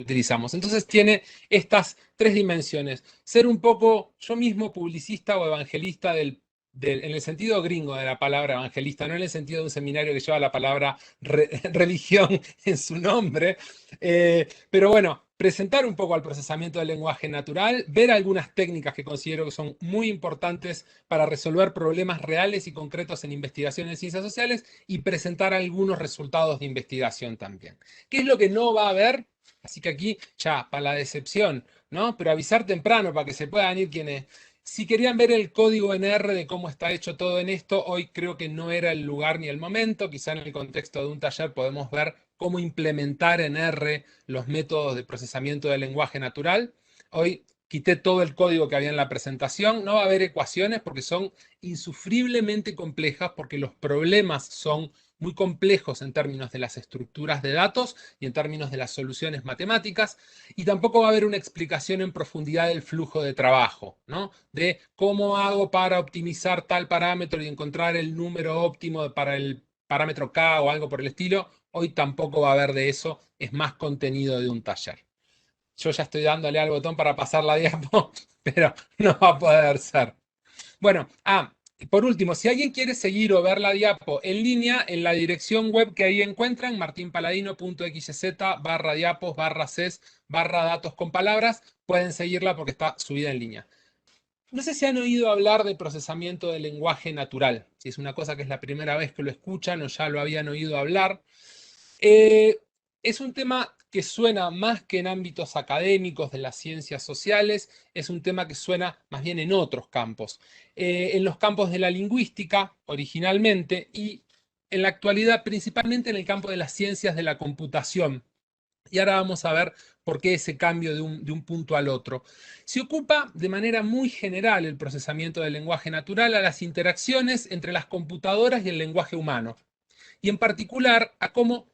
utilizamos. Entonces tiene estas tres dimensiones. Ser un poco yo mismo publicista o evangelista en el sentido gringo de la palabra evangelista, no en el sentido de un seminario que lleva la palabra religión en su nombre. Pero bueno, presentar un poco al procesamiento del lenguaje natural, ver algunas técnicas que considero que son muy importantes para resolver problemas reales y concretos en investigación en ciencias sociales y presentar algunos resultados de investigación también. ¿Qué es lo que no va a haber? Así que aquí, ya, para la decepción, ¿no? Pero avisar temprano para que se puedan ir quienes... Si querían ver el código en R de cómo está hecho todo en esto, hoy creo que no era el lugar ni el momento. Quizá en el contexto de un taller podemos ver cómo implementar en R los métodos de procesamiento del lenguaje natural. Hoy quité todo el código que había en la presentación. No va a haber ecuaciones porque son insufriblemente complejas, porque los problemas son muy complejos en términos de las estructuras de datos y en términos de las soluciones matemáticas, y tampoco va a haber una explicación en profundidad del flujo de trabajo, ¿no? De cómo hago para optimizar tal parámetro y encontrar el número óptimo para el parámetro K o algo por el estilo. Hoy tampoco va a haber de eso, es más contenido de un taller. Yo ya estoy dándole al botón para pasar la diapo, pero no va a poder ser. Bueno, por último, si alguien quiere seguir o ver la diapo en línea, en la dirección web que ahí encuentran, martinpaladino.xz/diapos/ces/datos con palabras, pueden seguirla porque está subida en línea. No sé si han oído hablar de procesamiento del lenguaje natural, si es una cosa que es la primera vez que lo escuchan o ya lo habían oído hablar. Eh, es un tema que suena más que en ámbitos académicos de las ciencias sociales, es un tema que suena más bien en otros campos, en los campos de la lingüística originalmente y en la actualidad principalmente en el campo de las ciencias de la computación. Y ahora vamos a ver por qué ese cambio de un punto al otro. Se ocupa de manera muy general el procesamiento del lenguaje natural a las interacciones entre las computadoras y el lenguaje humano, y en particular a cómo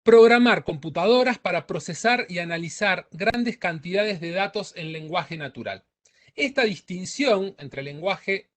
programar computadoras para procesar y analizar grandes cantidades de datos en lenguaje natural. Esta distinción entre lenguaje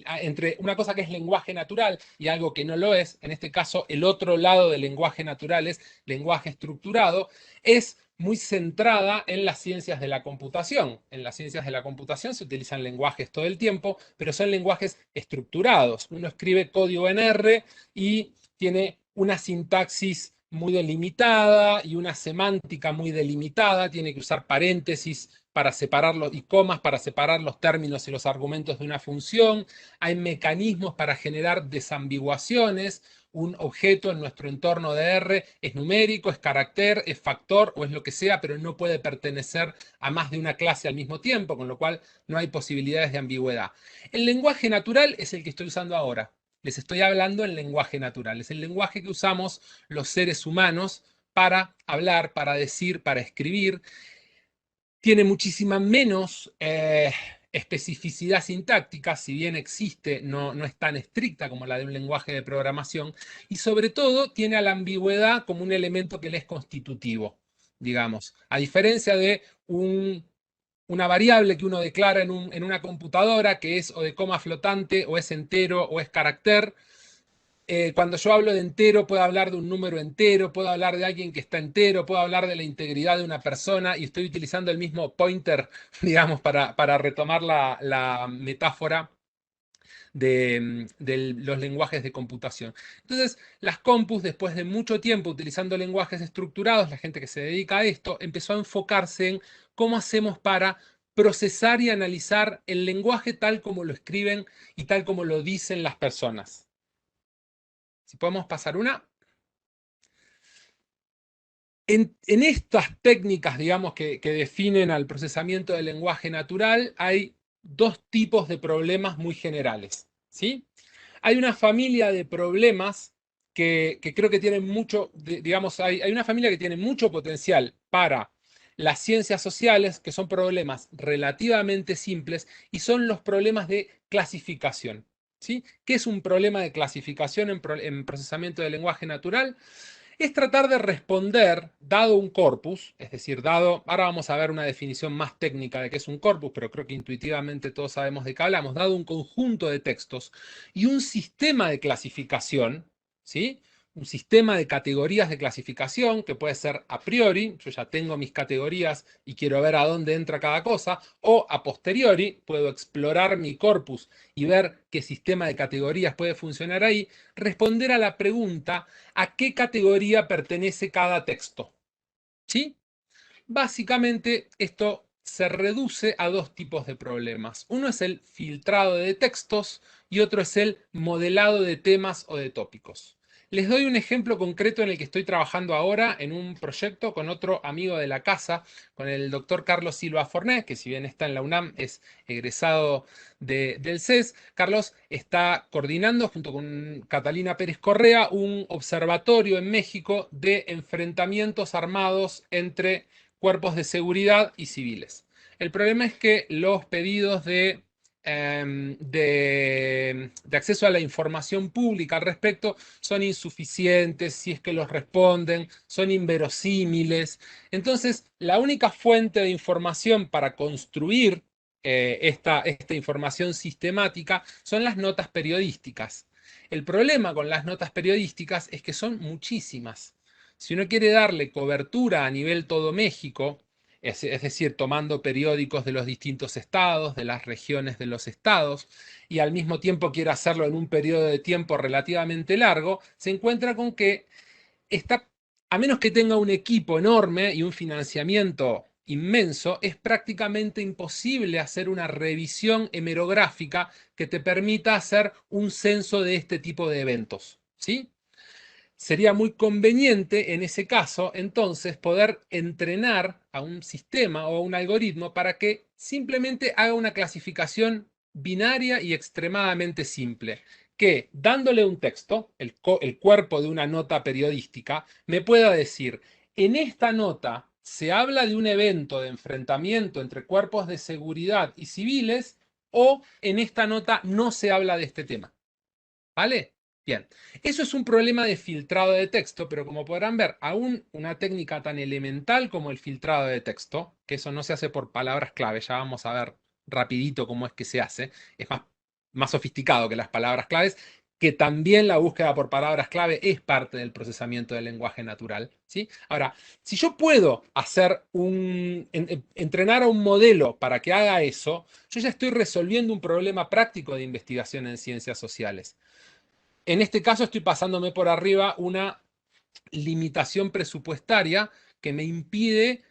entre una cosa que es lenguaje natural y algo que no lo es, en este caso el otro lado del lenguaje natural es lenguaje estructurado, es muy centrada en las ciencias de la computación. En las ciencias de la computación se utilizan lenguajes todo el tiempo, pero son lenguajes estructurados. Uno escribe código en R y tiene una sintaxis muy delimitada y una semántica muy delimitada, tiene que usar paréntesis para separarlos y comas para separar los términos y los argumentos de una función. Hay mecanismos para generar desambiguaciones. Un objeto en nuestro entorno de R es numérico, es carácter, es factor o es lo que sea, pero no puede pertenecer a más de una clase al mismo tiempo, con lo cual no hay posibilidades de ambigüedad. El lenguaje natural es el que estoy usando ahora. Les estoy hablando en lenguaje natural. Es el lenguaje que usamos los seres humanos para hablar, para decir, para escribir. Tiene muchísima menos especificidad sintáctica, si bien existe, no es tan estricta como la de un lenguaje de programación, y sobre todo tiene a la ambigüedad como un elemento que le es constitutivo, digamos. A diferencia de una variable que uno declara en una computadora que es o de coma flotante, o es entero, o es carácter. Cuando yo hablo de entero, puedo hablar de un número entero, puedo hablar de alguien que está entero, puedo hablar de la integridad de una persona y estoy utilizando el mismo pointer, digamos, para retomar la metáfora de los lenguajes de computación. Entonces, las compus, después de mucho tiempo utilizando lenguajes estructurados, la gente que se dedica a esto empezó a enfocarse en cómo hacemos para procesar y analizar el lenguaje tal como lo escriben y tal como lo dicen las personas. Si podemos pasar una. En estas técnicas, digamos, que definen al procesamiento del lenguaje natural, hay dos tipos de problemas muy generales, ¿sí? Hay una familia de problemas que creo que tienen mucho, digamos, hay una familia que tiene mucho potencial para las ciencias sociales, que son problemas relativamente simples, y son los problemas de clasificación, ¿sí? ¿Qué es un problema de clasificación en procesamiento del lenguaje natural? Es tratar de responder, dado un corpus, es decir, ahora vamos a ver una definición más técnica de qué es un corpus, pero creo que intuitivamente todos sabemos de qué hablamos, dado un conjunto de textos y un sistema de clasificación, ¿sí? un sistema de categorías de clasificación que puede ser a priori, yo ya tengo mis categorías y quiero ver a dónde entra cada cosa, o a posteriori, puedo explorar mi corpus y ver qué sistema de categorías puede funcionar ahí, responder a la pregunta a qué categoría pertenece cada texto. ¿Sí? Básicamente esto se reduce a dos tipos de problemas. Uno es el filtrado de textos y otro es el modelado de temas o de tópicos. Les doy un ejemplo concreto en el que estoy trabajando ahora en un proyecto con otro amigo de la casa, con el doctor Carlos Silva Forné, que si bien está en la UNAM, es egresado del CES. Carlos está coordinando junto con Catalina Pérez Correa un observatorio en México de enfrentamientos armados entre cuerpos de seguridad y civiles. El problema es que los pedidos de acceso a la información pública al respecto son insuficientes, si es que los responden, son inverosímiles. Entonces, la única fuente de información para construir esta información sistemática son las notas periodísticas. El problema con las notas periodísticas es que son muchísimas. Si uno quiere darle cobertura a nivel todo México, es decir, tomando periódicos de los distintos estados, de las regiones de los estados, y al mismo tiempo quiere hacerlo en un periodo de tiempo relativamente largo, se encuentra con que está, a menos que tenga un equipo enorme y un financiamiento inmenso, es prácticamente imposible hacer una revisión hemerográfica que te permita hacer un censo de este tipo de eventos. ¿Sí? Sería muy conveniente en ese caso, entonces, poder entrenar a un sistema o a un algoritmo para que simplemente haga una clasificación binaria y extremadamente simple, que dándole un texto, el cuerpo de una nota periodística, me pueda decir, en esta nota se habla de un evento de enfrentamiento entre cuerpos de seguridad y civiles, o en esta nota no se habla de este tema. ¿Vale? Bien, eso es un problema de filtrado de texto, pero como podrán ver, aún una técnica tan elemental como el filtrado de texto, que eso no se hace por palabras clave, ya vamos a ver rapidito cómo es que se hace, es más sofisticado que las palabras claves, que también la búsqueda por palabras clave es parte del procesamiento del lenguaje natural, ¿sí? Ahora, si yo puedo hacer entrenar a un modelo para que haga eso, yo ya estoy resolviendo un problema práctico de investigación en ciencias sociales. En este caso estoy pasándome por arriba una limitación presupuestaria que me impide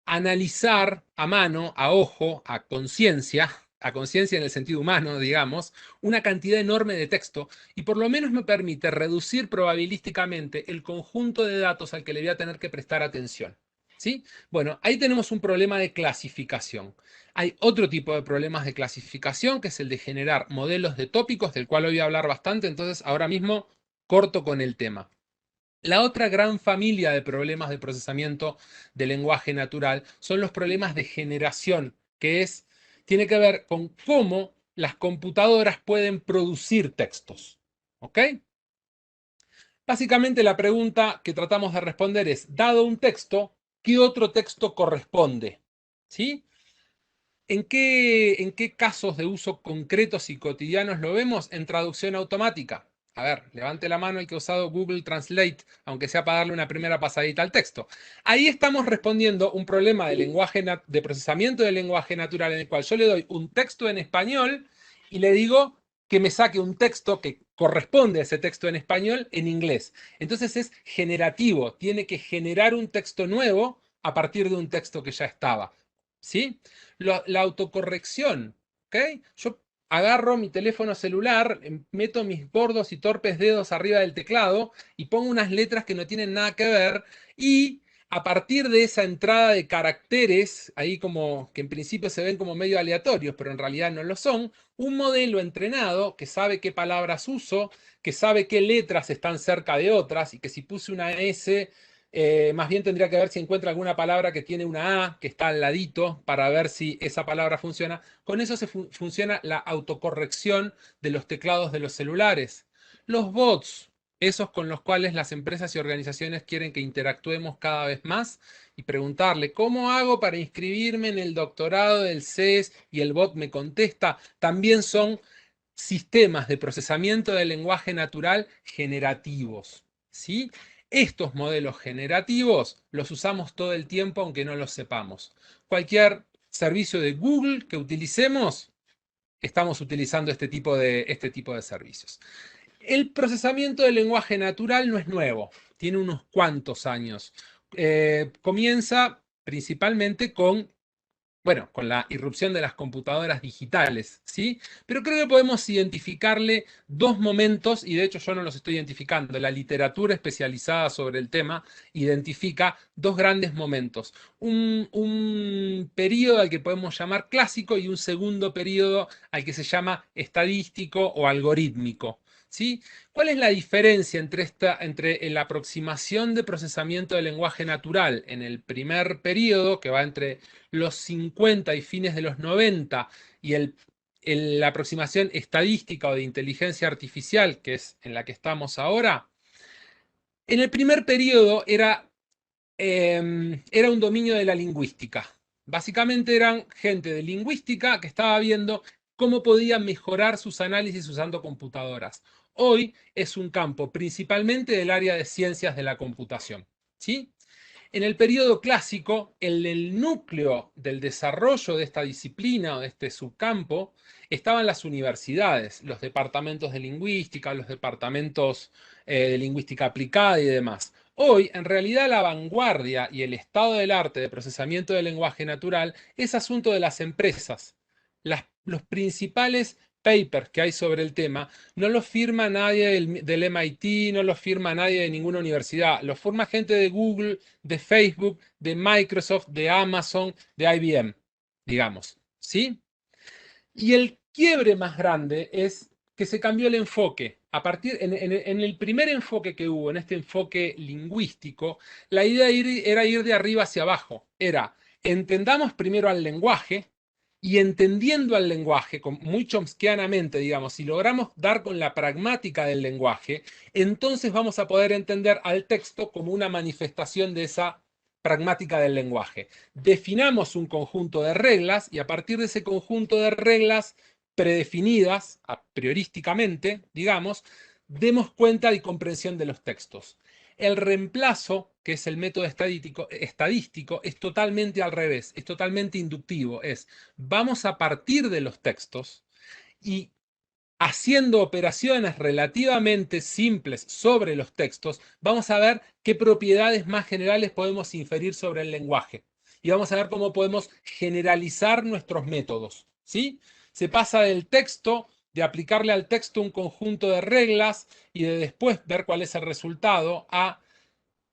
analizar a mano, a ojo, a conciencia en el sentido humano, digamos, una cantidad enorme de texto y por lo menos me permite reducir probabilísticamente el conjunto de datos al que le voy a tener que prestar atención. ¿Sí? Bueno, ahí tenemos un problema de clasificación. Hay otro tipo de problemas de clasificación, que es el de generar modelos de tópicos, del cual hoy voy a hablar bastante, entonces ahora mismo corto con el tema. La otra gran familia de problemas de procesamiento de lenguaje natural son los problemas de generación, tiene que ver con cómo las computadoras pueden producir textos. ¿Ok? Básicamente la pregunta que tratamos de responder es, dado un texto, ¿qué otro texto corresponde? ¿Sí? ¿En qué casos de uso concretos y cotidianos lo vemos? En traducción automática. A ver, levante la mano el que ha usado Google Translate, aunque sea para darle una primera pasadita al texto. Ahí estamos respondiendo un problema de lenguaje de procesamiento del lenguaje natural en el cual yo le doy un texto en español y le digo que me saque un texto que corresponde a ese texto en español en inglés. Entonces es generativo, tiene que generar un texto nuevo a partir de un texto que ya estaba. ¿Sí? La autocorrección, ¿ok? Yo agarro mi teléfono celular, meto mis gordos y torpes dedos arriba del teclado y pongo unas letras que no tienen nada que ver y a partir de esa entrada de caracteres, ahí como que en principio se ven como medio aleatorios, pero en realidad no lo son, un modelo entrenado que sabe qué palabras uso, que sabe qué letras están cerca de otras y que si puse una S más bien tendría que ver si encuentra alguna palabra que tiene una A que está al ladito para ver si esa palabra funciona. Con eso funciona la autocorrección de los teclados de los celulares. Los bots, esos con los cuales las empresas y organizaciones quieren que interactuemos cada vez más y preguntarle, ¿cómo hago para inscribirme en el doctorado del CES? Y el bot me contesta, también son sistemas de procesamiento del lenguaje natural generativos. ¿sí? Estos modelos generativos los usamos todo el tiempo aunque no los sepamos. Cualquier servicio de Google que utilicemos, estamos utilizando este tipo de servicios. El procesamiento del lenguaje natural no es nuevo, tiene unos cuantos años. Comienza principalmente con la irrupción de las computadoras digitales, ¿sí? Pero creo que podemos identificarle dos momentos, y de hecho yo no los estoy identificando. La literatura especializada sobre el tema identifica dos grandes momentos. Un periodo al que podemos llamar clásico y un segundo periodo al que se llama estadístico o algorítmico, ¿sí? ¿Cuál es la diferencia entre la aproximación de procesamiento del lenguaje natural en el primer periodo, que va entre los 50 y fines de los 90, y la aproximación estadística o de inteligencia artificial, que es en la que estamos ahora? En el primer periodo era un dominio de la lingüística. Básicamente eran gente de lingüística que estaba viendo cómo podían mejorar sus análisis usando computadoras. Hoy es un campo principalmente del área de ciencias de la computación, ¿sí? En el periodo clásico, el núcleo del desarrollo de esta disciplina o de este subcampo estaban las universidades, los departamentos de lingüística, los departamentos de lingüística aplicada y demás. Hoy, en realidad, la vanguardia y el estado del arte de procesamiento del lenguaje natural es asunto de las empresas. Los principales papers que hay sobre el tema no los firma nadie del MIT, no los firma nadie de ninguna universidad, los firma gente de Google, de Facebook, de Microsoft, de Amazon, de IBM, digamos, ¿sí? Y el quiebre más grande es que se cambió el enfoque. En el primer enfoque que hubo, en este enfoque lingüístico, la idea era ir de arriba hacia abajo. Era, entendamos primero al lenguaje, y entendiendo al lenguaje, muy chomskianamente, digamos, si logramos dar con la pragmática del lenguaje, entonces vamos a poder entender al texto como una manifestación de esa pragmática del lenguaje. Definamos un conjunto de reglas y a partir de ese conjunto de reglas predefinidas, a priorísticamente, digamos, demos cuenta y comprensión de los textos. El reemplazo, que es el método estadístico, es totalmente al revés, es totalmente inductivo. Vamos a partir de los textos y haciendo operaciones relativamente simples sobre los textos, vamos a ver qué propiedades más generales podemos inferir sobre el lenguaje. Y vamos a ver cómo podemos generalizar nuestros métodos, ¿sí? Se pasa del texto, de aplicarle al texto un conjunto de reglas y de después ver cuál es el resultado, a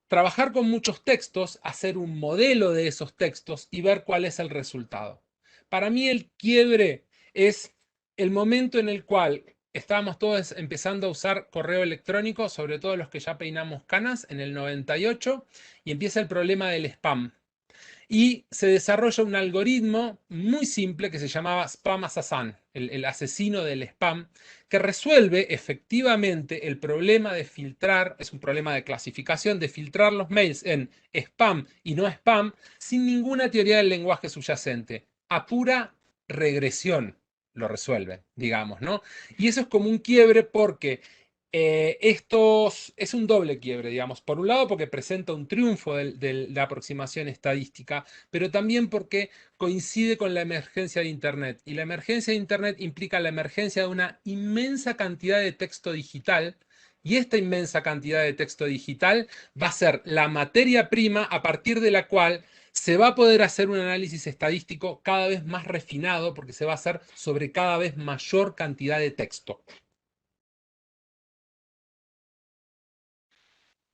trabajar con muchos textos, hacer un modelo de esos textos y ver cuál es el resultado. Para mí el quiebre es el momento en el cual estábamos todos empezando a usar correo electrónico, sobre todo los que ya peinamos canas, en el 98, y empieza el problema del spam. Y se desarrolla un algoritmo muy simple que se llamaba Spam Assassin, el asesino del spam, que resuelve efectivamente el problema de filtrar, es un problema de clasificación, de filtrar los mails en spam y no spam, sin ninguna teoría del lenguaje subyacente. A pura regresión lo resuelve, digamos, ¿no? Y eso es como un quiebre porque esto es un doble quiebre, digamos. Por un lado, porque presenta un triunfo de la aproximación estadística, pero también porque coincide con la emergencia de Internet. Y la emergencia de Internet implica la emergencia de una inmensa cantidad de texto digital. Y esta inmensa cantidad de texto digital va a ser la materia prima a partir de la cual se va a poder hacer un análisis estadístico cada vez más refinado, porque se va a hacer sobre cada vez mayor cantidad de texto.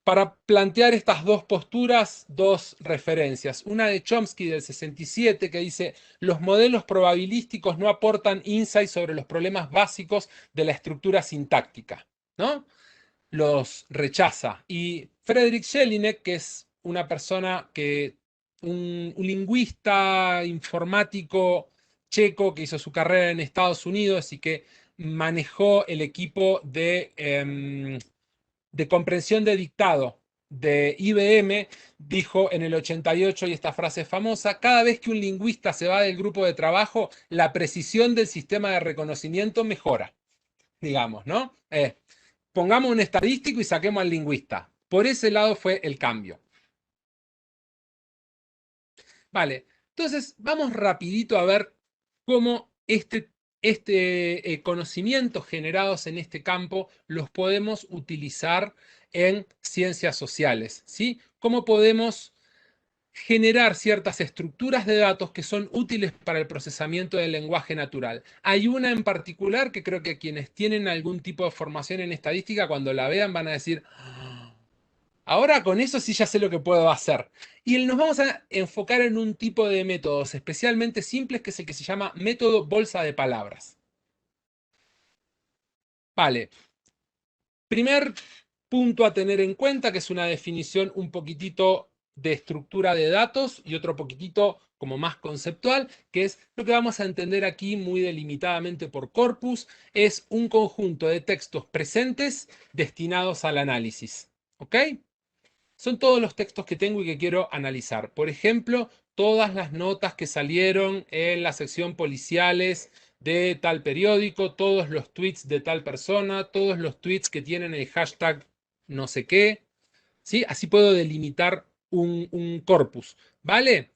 Para plantear estas dos posturas, dos referencias. Una de Chomsky del 67 que dice, los modelos probabilísticos no aportan insights sobre los problemas básicos de la estructura sintáctica, ¿no? Los rechaza. Y Friedrich Jelinek, que es una persona un lingüista informático checo que hizo su carrera en Estados Unidos y que manejó el equipo de comprensión de dictado de IBM, dijo en el 88, y esta frase es famosa, cada vez que un lingüista se va del grupo de trabajo, la precisión del sistema de reconocimiento mejora, digamos, ¿no? pongamos un estadístico y saquemos al lingüista. Por ese lado fue el cambio. Vale, entonces vamos rapidito a ver cómo conocimientos generados en este campo los podemos utilizar en ciencias sociales, ¿sí? Cómo podemos generar ciertas estructuras de datos que son útiles para el procesamiento del lenguaje natural. Hay una en particular que creo que quienes tienen algún tipo de formación en estadística, cuando la vean van a decir, "Ah, ahora con eso sí ya sé lo que puedo hacer". Y nos vamos a enfocar en un tipo de métodos especialmente simples, que es el que se llama método bolsa de palabras. Vale, primer punto a tener en cuenta, que es una definición un poquitito de estructura de datos y otro poquitito como más conceptual, que es lo que vamos a entender aquí muy delimitadamente por corpus, es un conjunto de textos presentes destinados al análisis. ¿Ok? Son todos los textos que tengo y que quiero analizar. Por ejemplo, todas las notas que salieron en la sección policiales de tal periódico, todos los tweets de tal persona, todos los tweets que tienen el hashtag no sé qué. ¿Sí? Así puedo delimitar un corpus. ¿Vale?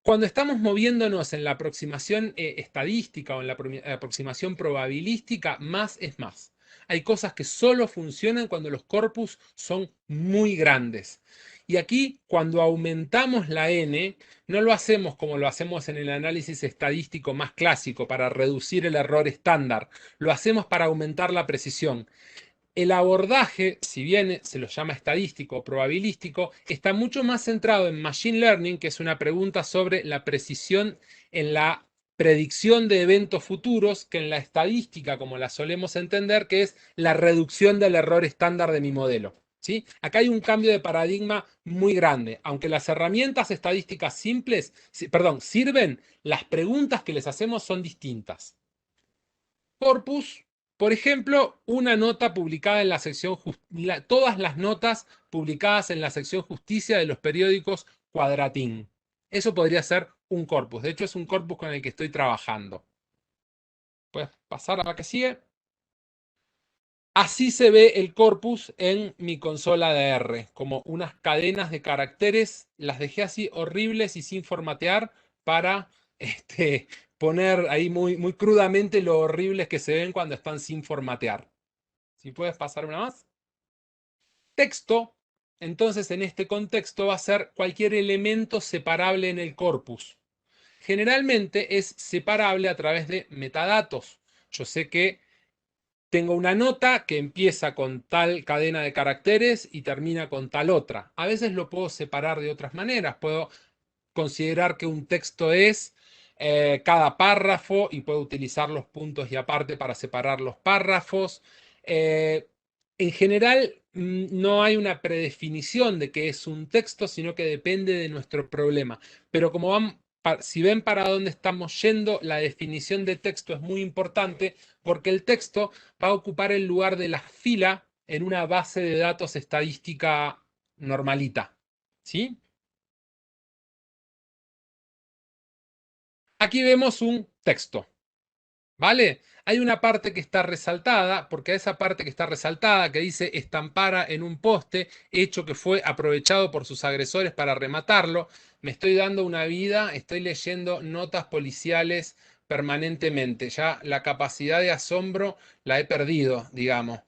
Cuando estamos moviéndonos en la aproximación estadística o en la aproximación probabilística, más es más. Hay cosas que solo funcionan cuando los corpus son muy grandes. Y aquí, cuando aumentamos la n, no lo hacemos como lo hacemos en el análisis estadístico más clásico para reducir el error estándar. Lo hacemos para aumentar la precisión. El abordaje, si bien se lo llama estadístico o probabilístico, está mucho más centrado en Machine Learning, que es una pregunta sobre la precisión en la predicción de eventos futuros, que en la estadística, como la solemos entender, que es la reducción del error estándar de mi modelo. ¿Sí? Acá hay un cambio de paradigma muy grande. Aunque las herramientas estadísticas simples, perdón, sirven, las preguntas que les hacemos son distintas. Corpus, por ejemplo, una nota publicada en la sección, todas las notas publicadas en la sección justicia de los periódicos Cuadratín. Eso podría ser un corpus. De hecho, es un corpus con el que estoy trabajando. Puedes pasar a la que sigue. Así se ve el corpus en mi consola de R, como unas cadenas de caracteres. Las dejé así horribles y sin formatear para poner ahí muy, muy crudamente lo horribles que se ven cuando están sin formatear. Si puedes pasar una más. Texto, entonces en este contexto va a ser cualquier elemento separable en el corpus. Generalmente es separable a través de metadatos. Yo sé que tengo una nota que empieza con tal cadena de caracteres y termina con tal otra. A veces lo puedo separar de otras maneras. Puedo considerar que un texto es cada párrafo y puedo utilizar los puntos y aparte para separar los párrafos. En general, no hay una predefinición de qué es un texto, sino que depende de nuestro problema. Pero como si ven para dónde estamos yendo, la definición de texto es muy importante porque el texto va a ocupar el lugar de la fila en una base de datos estadística normalita. ¿Sí? Aquí vemos un texto. ¿Vale? Hay una parte que está resaltada, porque a esa parte que está resaltada, que dice estampara en un poste, hecho que fue aprovechado por sus agresores para rematarlo, me estoy dando una vida, estoy leyendo notas policiales permanentemente. Ya la capacidad de asombro la he perdido, digamos.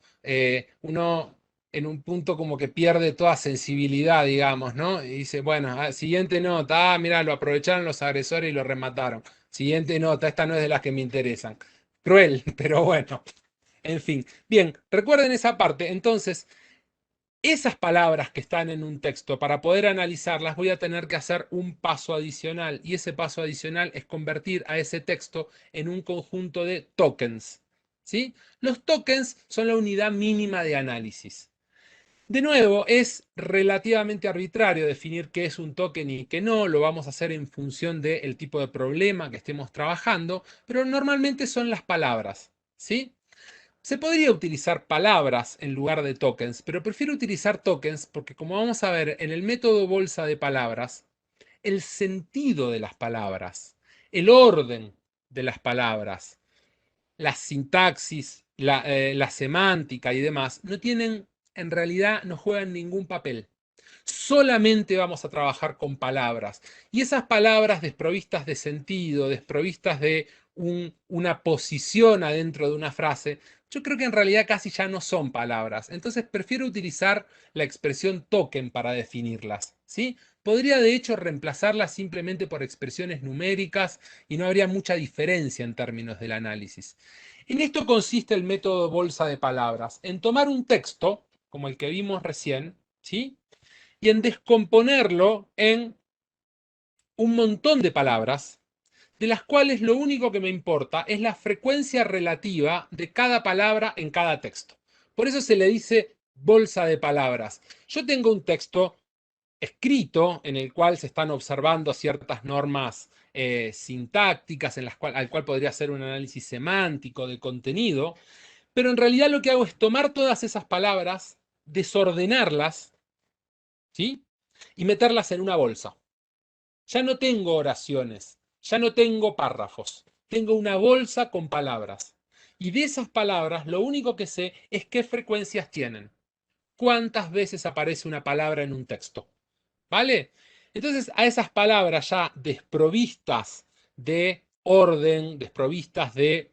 Uno en un punto como que pierde toda sensibilidad, digamos, ¿no? Y dice, bueno, siguiente nota, mira, lo aprovecharon los agresores y lo remataron. Siguiente nota, esta no es de las que me interesan. Cruel, pero bueno. En fin. Bien, recuerden esa parte. Entonces, esas palabras que están en un texto, para poder analizarlas, voy a tener que hacer un paso adicional. Y ese paso adicional es convertir a ese texto en un conjunto de tokens. ¿Sí? Los tokens son la unidad mínima de análisis. De nuevo, es relativamente arbitrario definir qué es un token y qué no, lo vamos a hacer en función del tipo de problema que estemos trabajando, pero normalmente son las palabras, ¿sí? Se podría utilizar palabras en lugar de tokens, pero prefiero utilizar tokens porque como vamos a ver en el método bolsa de palabras, el sentido de las palabras, el orden de las palabras, la sintaxis, la semántica y demás, no tienen, en realidad, no juegan ningún papel. Solamente vamos a trabajar con palabras. Y esas palabras desprovistas de sentido, desprovistas de una posición adentro de una frase, yo creo que en realidad casi ya no son palabras. Entonces prefiero utilizar la expresión token para definirlas, ¿sí? Podría de hecho reemplazarlas simplemente por expresiones numéricas y no habría mucha diferencia en términos del análisis. En esto consiste el método bolsa de palabras, en tomar un texto, como el que vimos recién, ¿sí? Y en descomponerlo en un montón de palabras, de las cuales lo único que me importa es la frecuencia relativa de cada palabra en cada texto. Por eso se le dice bolsa de palabras. Yo tengo un texto escrito en el cual se están observando ciertas normas sintácticas al cual podría hacer un análisis semántico de contenido, pero en realidad lo que hago es tomar todas esas palabras, desordenarlas, ¿sí? Y meterlas en una bolsa. Ya no tengo oraciones, ya no tengo párrafos, tengo una bolsa con palabras. Y de esas palabras lo único que sé es qué frecuencias tienen, cuántas veces aparece una palabra en un texto. ¿Vale? Entonces a esas palabras ya desprovistas de orden, desprovistas de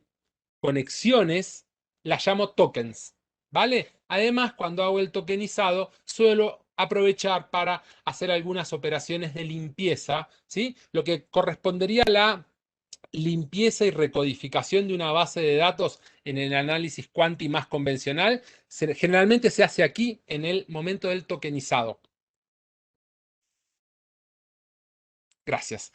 conexiones, las llamo tokens, ¿vale? Además, cuando hago el tokenizado, suelo aprovechar para hacer algunas operaciones de limpieza, ¿sí? Lo que correspondería a la limpieza y recodificación de una base de datos en el análisis cuanti más convencional, generalmente se hace aquí en el momento del tokenizado. Gracias.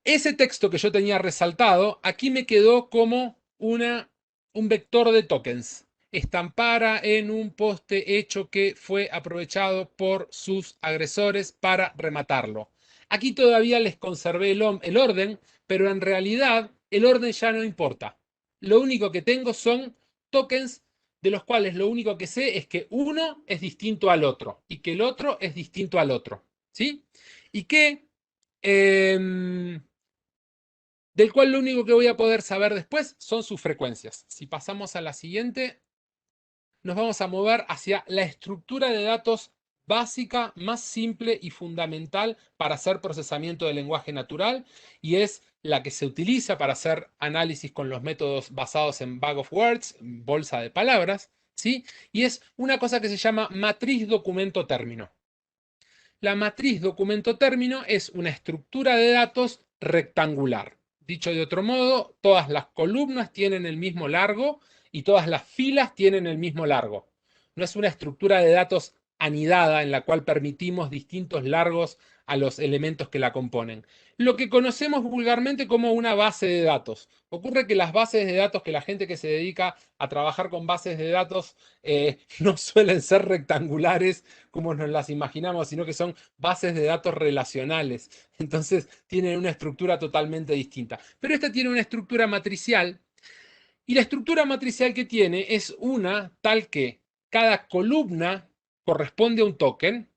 Ese texto que yo tenía resaltado, aquí me quedó como un vector de tokens. Estampara en un poste hecho que fue aprovechado por sus agresores para rematarlo. Aquí todavía les conservé el orden, pero en realidad el orden ya no importa. Lo único que tengo son tokens de los cuales lo único que sé es que uno es distinto al otro y que el otro es distinto al otro. ¿Sí? Y que em, del cual lo único que voy a poder saber después son sus frecuencias. Si pasamos a la siguiente, nos vamos a mover hacia la estructura de datos básica, más simple y fundamental para hacer procesamiento del lenguaje natural, y es la que se utiliza para hacer análisis con los métodos basados en bag of words, bolsa de palabras, ¿sí? Y es una cosa que se llama matriz documento término. La matriz documento término es una estructura de datos rectangular. Dicho de otro modo, todas las columnas tienen el mismo largo y todas las filas tienen el mismo largo. No es una estructura de datos anidada en la cual permitimos distintos largos a los elementos que la componen. Lo que conocemos vulgarmente como una base de datos. Ocurre que las bases de datos, que la gente que se dedica a trabajar con bases de datos no suelen ser rectangulares como nos las imaginamos, sino que son bases de datos relacionales. Entonces tienen una estructura totalmente distinta. Pero esta tiene una estructura matricial, y la estructura matricial que tiene es una tal que cada columna corresponde a un token,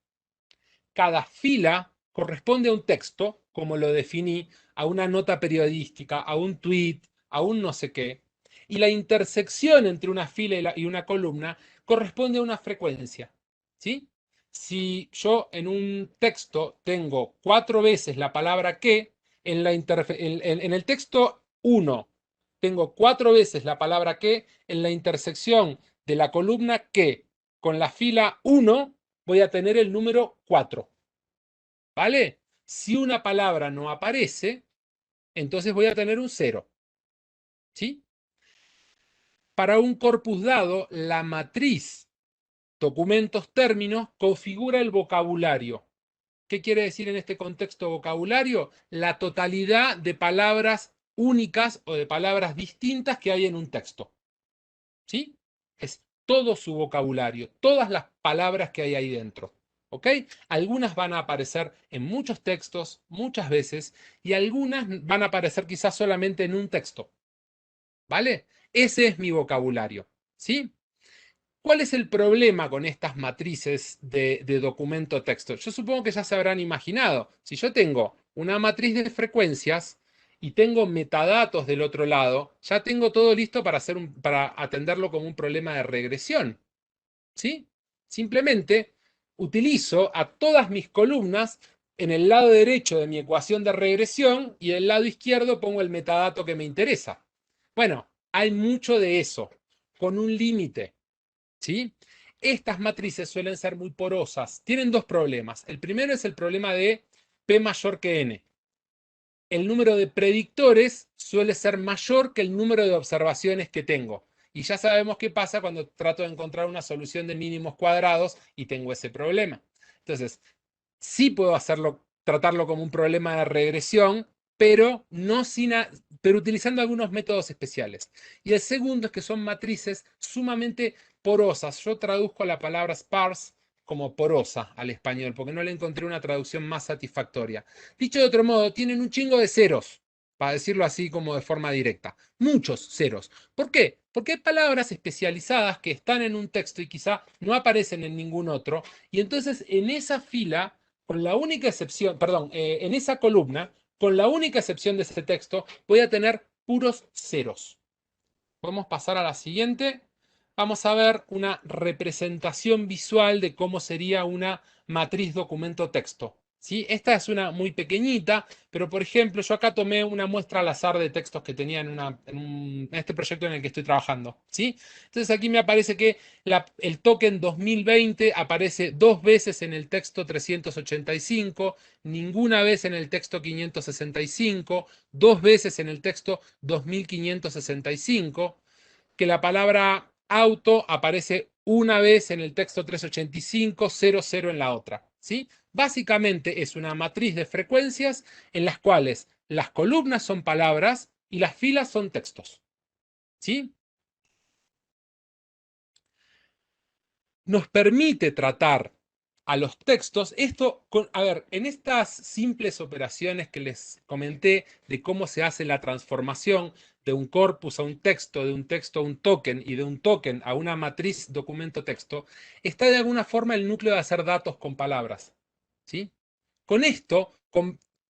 cada fila corresponde a un texto, como lo definí, a una nota periodística, a un tweet, a un no sé qué, y la intersección entre una fila y una columna corresponde a una frecuencia. ¿Sí? Si yo en un texto tengo 4 veces la palabra que, en el texto 1 tengo 4 veces la palabra que, en la intersección de la columna que con la fila 1 voy a tener el número 4. ¿Vale? Si una palabra no aparece, entonces voy a tener un 0. ¿Sí? Para un corpus dado, la matriz documentos términos configura el vocabulario. ¿Qué quiere decir en este contexto vocabulario? La totalidad de palabras únicas o de palabras distintas que hay en un texto. ¿Sí? Es todo su vocabulario, todas las palabras que hay ahí dentro. ¿Ok? Algunas van a aparecer en muchos textos, muchas veces, y algunas van a aparecer quizás solamente en un texto. ¿Vale? Ese es mi vocabulario. ¿Sí? ¿Cuál es el problema con estas matrices de documento texto? Yo supongo que ya se habrán imaginado. Si yo tengo una matriz de frecuencias y tengo metadatos del otro lado, ya tengo todo listo para, para atenderlo como un problema de regresión. ¿Sí? Simplemente utilizo a todas mis columnas en el lado derecho de mi ecuación de regresión y en el lado izquierdo pongo el metadato que me interesa. Bueno, hay mucho de eso, con un límite. ¿Sí? Estas matrices suelen ser muy porosas. Tienen dos problemas. El primero es el problema de P mayor que N. El número de predictores suele ser mayor que el número de observaciones que tengo. Y ya sabemos qué pasa cuando trato de encontrar una solución de mínimos cuadrados y tengo ese problema. Entonces, sí puedo hacerlo, tratarlo como un problema de regresión, pero, no sin pero utilizando algunos métodos especiales. Y el segundo es que son matrices sumamente porosas. Yo traduzco la palabra sparse como porosa al español, porque no le encontré una traducción más satisfactoria. Dicho de otro modo, tienen un chingo de ceros, para decirlo así como de forma directa. Muchos ceros. ¿Por qué? Porque hay palabras especializadas que están en un texto y quizá no aparecen en ningún otro, y entonces en esa fila con la única excepción, perdón, en esa columna, con la única excepción de ese texto, voy a tener puros ceros. Podemos pasar a la siguiente. Vamos a ver una representación visual de cómo sería una matriz documento-texto. ¿Sí? Esta es una muy pequeñita, pero por ejemplo, yo acá tomé una muestra al azar de textos que tenía en este proyecto en el que estoy trabajando. ¿Sí? Entonces aquí me aparece que el token 2020 aparece dos veces en el texto 385, ninguna vez en el texto 565, dos veces en el texto 2565, que la palabra auto aparece una vez en el texto 385, 00 en la otra. ¿Sí? Básicamente es una matriz de frecuencias en las cuales las columnas son palabras y las filas son textos. ¿Sí? Nos permite tratar a los textos, esto, a ver, en estas simples operaciones que les comenté de cómo se hace la transformación de un corpus a un texto, de un texto a un token y de un token a una matriz documento-texto, está de alguna forma el núcleo de hacer datos con palabras. ¿Sí? Con esto,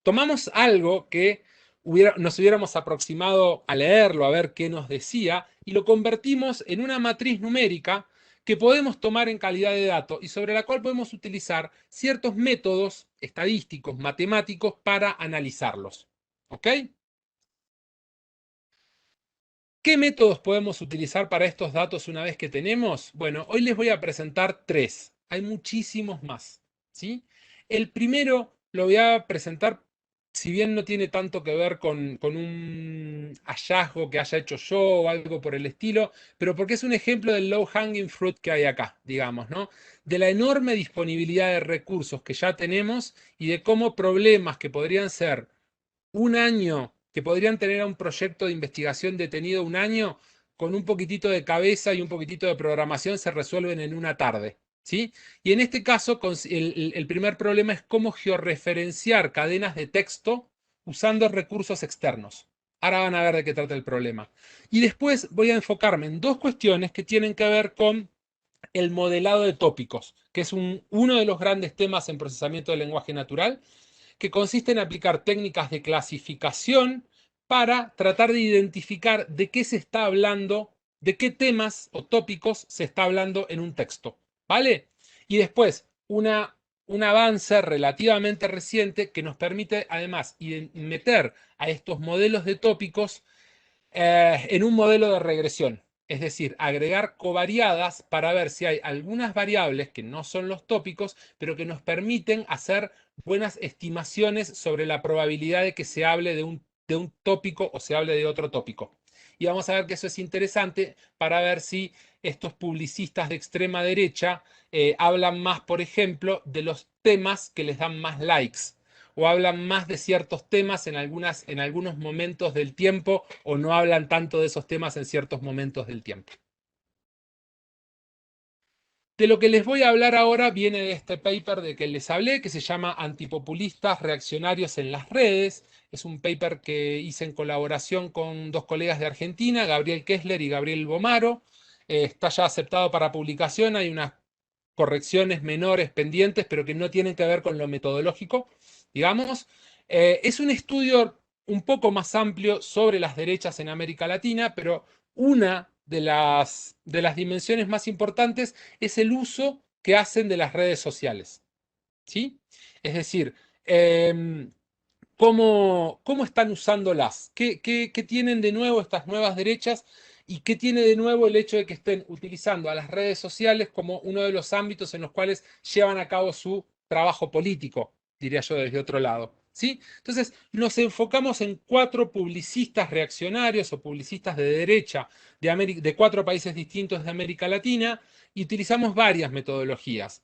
tomamos algo que nos hubiéramos aproximado a leerlo, a ver qué nos decía, y lo convertimos en una matriz numérica que podemos tomar en calidad de dato y sobre la cual podemos utilizar ciertos métodos estadísticos, matemáticos, para analizarlos. ¿Ok? ¿Qué métodos podemos utilizar para estos datos una vez que tenemos? Bueno, hoy les voy a presentar tres. Hay muchísimos más. ¿Sí? El primero lo voy a presentar, si bien no tiene tanto que ver con un hallazgo que haya hecho yo o algo por el estilo, pero porque es un ejemplo del low hanging fruit que hay acá, digamos, ¿no? De la enorme disponibilidad de recursos que ya tenemos y de cómo problemas que podrían ser un año, que podrían tener a un proyecto de investigación detenido un año, con un poquitito de cabeza y un poquitito de programación se resuelven en una tarde. ¿Sí? Y en este caso, el primer problema es cómo georreferenciar cadenas de texto usando recursos externos. Ahora van a ver de qué trata el problema. Y después voy a enfocarme en dos cuestiones que tienen que ver con el modelado de tópicos, que es uno de los grandes temas en procesamiento del lenguaje natural, que consiste en aplicar técnicas de clasificación para tratar de identificar de qué se está hablando, de qué temas o tópicos se está hablando en un texto. ¿Vale? Y después, un avance relativamente reciente que nos permite además meter a estos modelos de tópicos en un modelo de regresión. Es decir, agregar covariadas para ver si hay algunas variables que no son los tópicos, pero que nos permiten hacer buenas estimaciones sobre la probabilidad de que se hable de un tópico o se hable de otro tópico. Y vamos a ver que eso es interesante para ver si estos publicistas de extrema derecha hablan más, por ejemplo, de los temas que les dan más likes o hablan más de ciertos temas en algunos momentos del tiempo o no hablan tanto de esos temas en ciertos momentos del tiempo. De lo que les voy a hablar ahora viene de este paper de que les hablé, que se llama Antipopulistas reaccionarios en las redes. Es un paper que hice en colaboración con dos colegas de Argentina, Gabriel Kessler y Gabriel Bomaro. Está ya aceptado para publicación, hay unas correcciones menores pendientes, pero que no tienen que ver con lo metodológico, digamos. Es un estudio un poco más amplio sobre las derechas en América Latina, pero una de las dimensiones más importantes es el uso que hacen de las redes sociales. ¿Sí? Es decir, cómo están usándolas, qué tienen de nuevo estas nuevas derechas y qué tiene de nuevo el hecho de que estén utilizando a las redes sociales como uno de los ámbitos en los cuales llevan a cabo su trabajo político, diría yo desde otro lado. ¿Sí? Entonces, nos enfocamos en 4 publicistas reaccionarios o publicistas de derecha de 4 países distintos de América Latina y utilizamos varias metodologías: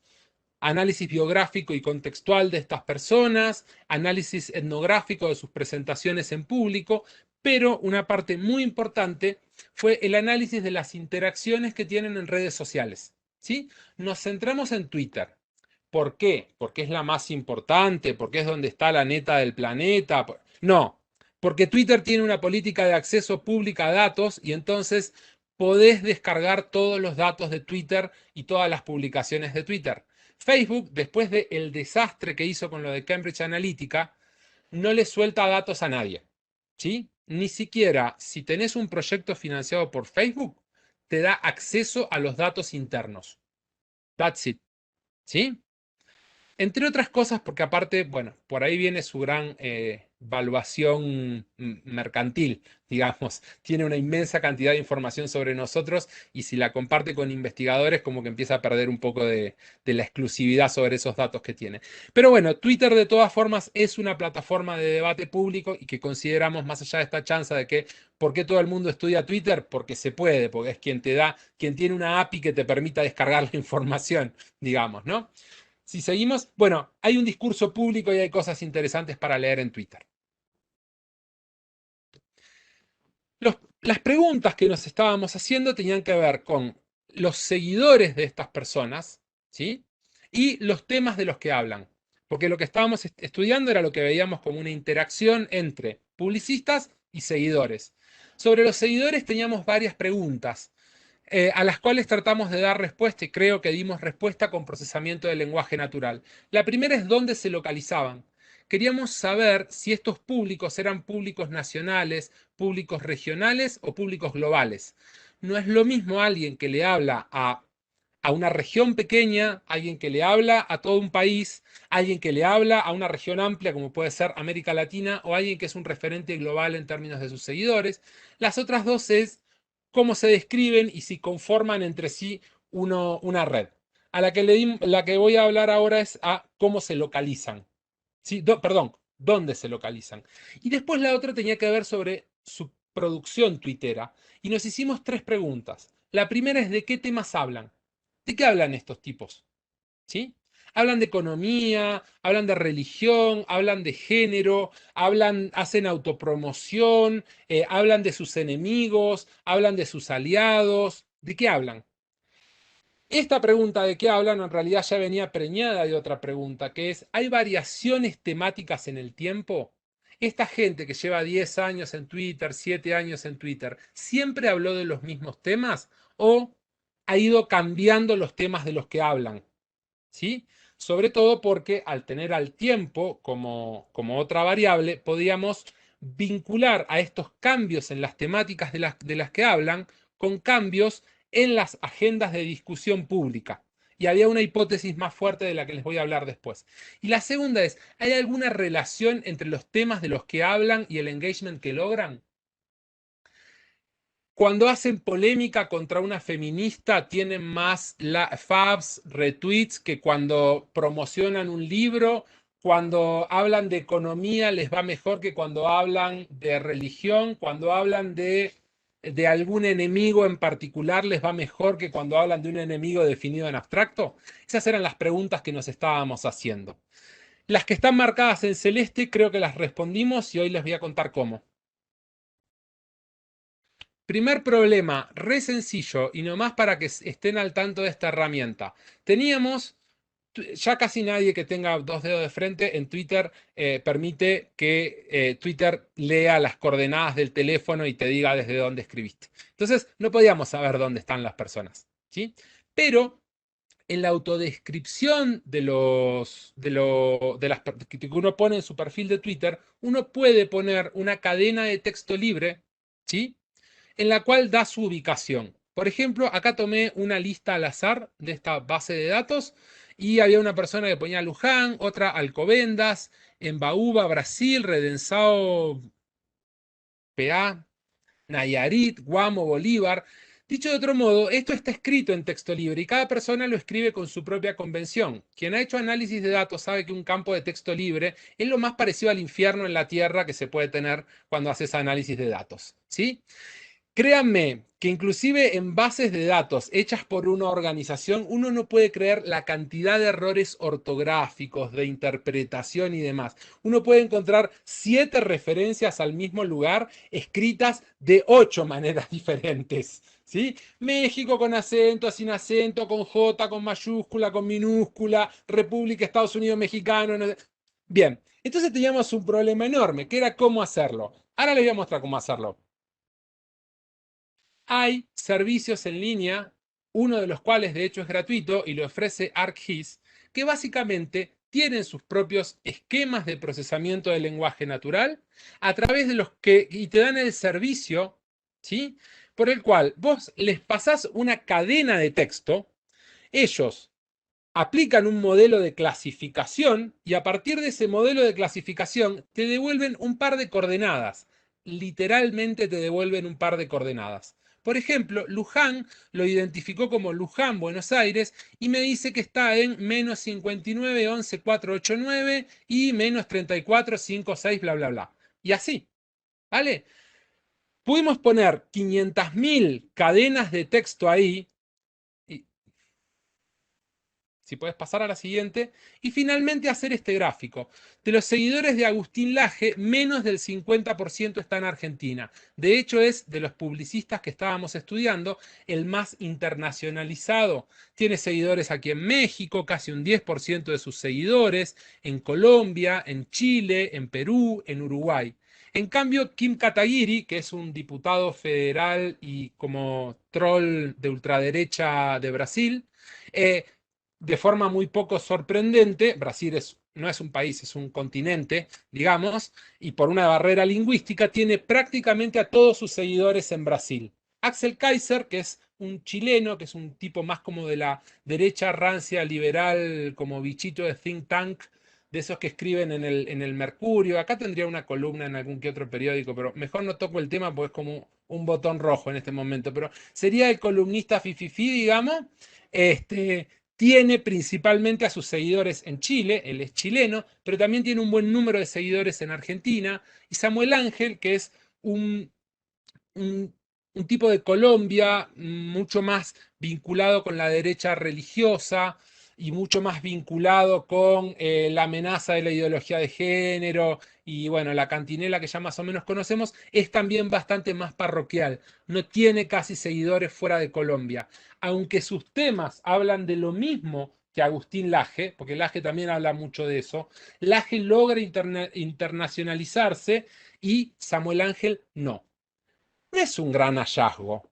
análisis biográfico y contextual de estas personas, análisis etnográfico de sus presentaciones en público, pero una parte muy importante fue el análisis de las interacciones que tienen en redes sociales. ¿Sí? Nos centramos en Twitter. ¿Por qué? Porque es la más importante, porque es donde está la neta del planeta. No, porque Twitter tiene una política de acceso pública a datos y entonces podés descargar todos los datos de Twitter y todas las publicaciones de Twitter. Facebook, después del desastre que hizo con lo de Cambridge Analytica, no le suelta datos a nadie. ¿Sí? Ni siquiera si tenés un proyecto financiado por Facebook, te da acceso a los datos internos. That's it. ¿Sí? Entre otras cosas, porque aparte, bueno, por ahí viene su gran valuación mercantil, digamos. Tiene una inmensa cantidad de información sobre nosotros y si la comparte con investigadores, como que empieza a perder un poco de la exclusividad sobre esos datos que tiene. Pero bueno, Twitter de todas formas es una plataforma de debate público y que consideramos, más allá de esta chance de que, ¿por qué todo el mundo estudia Twitter? Porque se puede, porque es quien te da, quien tiene una API que te permita descargar la información, digamos, ¿no? Si seguimos, bueno, hay un discurso público y hay cosas interesantes para leer en Twitter. Las preguntas que nos estábamos haciendo tenían que ver con los seguidores de estas personas, ¿sí? Y los temas de los que hablan. Porque lo que estábamos estudiando era lo que veíamos como una interacción entre publicistas y seguidores. Sobre los seguidores teníamos varias preguntas, a las cuales tratamos de dar respuesta y creo que dimos respuesta con procesamiento del lenguaje natural. La primera es dónde se localizaban. Queríamos saber si estos públicos eran públicos nacionales, públicos regionales o públicos globales. No es lo mismo alguien que le habla a una región pequeña, alguien que le habla a todo un país, alguien que le habla a una región amplia como puede ser América Latina o alguien que es un referente global en términos de sus seguidores. Las otras dos es cómo se describen y si conforman entre sí una red. A la que voy a hablar ahora es a cómo se localizan. Sí, perdón, dónde se localizan. Y después la otra tenía que ver sobre su producción tuitera. Y nos hicimos 3 preguntas. La primera es de qué temas hablan. ¿De qué hablan estos tipos? ¿Sí? Hablan de economía, hablan de religión, hablan de género, hacen autopromoción, hablan de sus enemigos, hablan de sus aliados. ¿De qué hablan? Esta pregunta de qué hablan en realidad ya venía preñada de otra pregunta, que es, ¿hay variaciones temáticas en el tiempo? Esta gente que lleva 10 años en Twitter, 7 años en Twitter, ¿siempre habló de los mismos temas o ha ido cambiando los temas de los que hablan? ¿Sí? Sobre todo porque al tener al tiempo como otra variable, podíamos vincular a estos cambios en las temáticas de las que hablan con cambios en las agendas de discusión pública. Y había una hipótesis más fuerte de la que les voy a hablar después. Y la segunda es, ¿hay alguna relación entre los temas de los que hablan y el engagement que logran? Cuando hacen polémica contra una feminista, tienen más faves, retweets que cuando promocionan un libro. Cuando hablan de economía, les va mejor que cuando hablan de religión. Cuando hablan de algún enemigo en particular, les va mejor que cuando hablan de un enemigo definido en abstracto. Esas eran las preguntas que nos estábamos haciendo. Las que están marcadas en celeste, creo que las respondimos y hoy les voy a contar cómo. Primer problema, re sencillo y nomás para que estén al tanto de esta herramienta. Teníamos, ya casi nadie que tenga 2 dedos de frente en Twitter permite que Twitter lea las coordenadas del teléfono y te diga desde dónde escribiste. Entonces no podíamos saber dónde están las personas, ¿sí? Pero en la autodescripción que uno pone en su perfil de Twitter, uno puede poner una cadena de texto libre, ¿sí? En la cual da su ubicación. Por ejemplo, acá tomé una lista al azar de esta base de datos y había una persona que ponía Luján, otra Alcobendas, Embaúba, Brasil, Redensao, PA, Nayarit, Guamo, Bolívar. Dicho de otro modo, esto está escrito en texto libre y cada persona lo escribe con su propia convención. Quien ha hecho análisis de datos sabe que un campo de texto libre es lo más parecido al infierno en la tierra que se puede tener cuando haces análisis de datos. ¿Sí? Créanme que inclusive en bases de datos hechas por una organización, uno no puede creer la cantidad de errores ortográficos, de interpretación y demás. Uno puede encontrar 7 referencias al mismo lugar escritas de 8 maneras diferentes. ¿Sí? México con acento, sin acento, con J, con mayúscula, con minúscula, República Estados Unidos Mexicano. Bien, entonces teníamos un problema enorme, que era cómo hacerlo. Ahora les voy a mostrar cómo hacerlo. Hay servicios en línea, uno de los cuales de hecho es gratuito y lo ofrece ArcGIS, que básicamente tienen sus propios esquemas de procesamiento del lenguaje natural a través de los que y te dan el servicio, ¿sí? Por el cual vos les pasás una cadena de texto, ellos aplican un modelo de clasificación y a partir de ese modelo de clasificación te devuelven un par de coordenadas. Literalmente te devuelven un par de coordenadas. Por ejemplo, Luján lo identificó como Luján, Buenos Aires, y me dice que está en menos 59, 11, 489 y menos 34, 5, 6, bla, bla, bla. Y así, ¿vale? Pudimos poner 500.000 cadenas de texto ahí. Si puedes pasar a la siguiente. Y finalmente hacer este gráfico. De los seguidores de Agustín Laje, menos del 50% está en Argentina. De hecho, es de los publicistas que estábamos estudiando el más internacionalizado. Tiene seguidores aquí en México, casi un 10% de sus seguidores, en Colombia, en Chile, en Perú, en Uruguay. En cambio, Kim Kataguiri, que es un diputado federal y como troll de ultraderecha de Brasil, de forma muy poco sorprendente, Brasil no es un país, es un continente, digamos, y por una barrera lingüística tiene prácticamente a todos sus seguidores en Brasil. Axel Kaiser, que es un chileno, que es un tipo más como de la derecha rancia liberal, como bichito de think tank, de esos que escriben en el Mercurio. Acá tendría una columna en algún que otro periódico, pero mejor no toco el tema porque es como un botón rojo en este momento. Pero sería el columnista fififi, digamos. Este, tiene principalmente a sus seguidores en Chile, él es chileno, pero también tiene un buen número de seguidores en Argentina. Y Samuel Ángel, que es un, un tipo de Colombia mucho más vinculado con la derecha religiosa y mucho más vinculado con la amenaza de la ideología de género y bueno, la cantinela que ya más o menos conocemos, es también bastante más parroquial. No tiene casi seguidores fuera de Colombia. Aunque sus temas hablan de lo mismo que Agustín Laje, porque Laje también habla mucho de eso, Laje logra internacionalizarse y Samuel Ángel no. No es un gran hallazgo,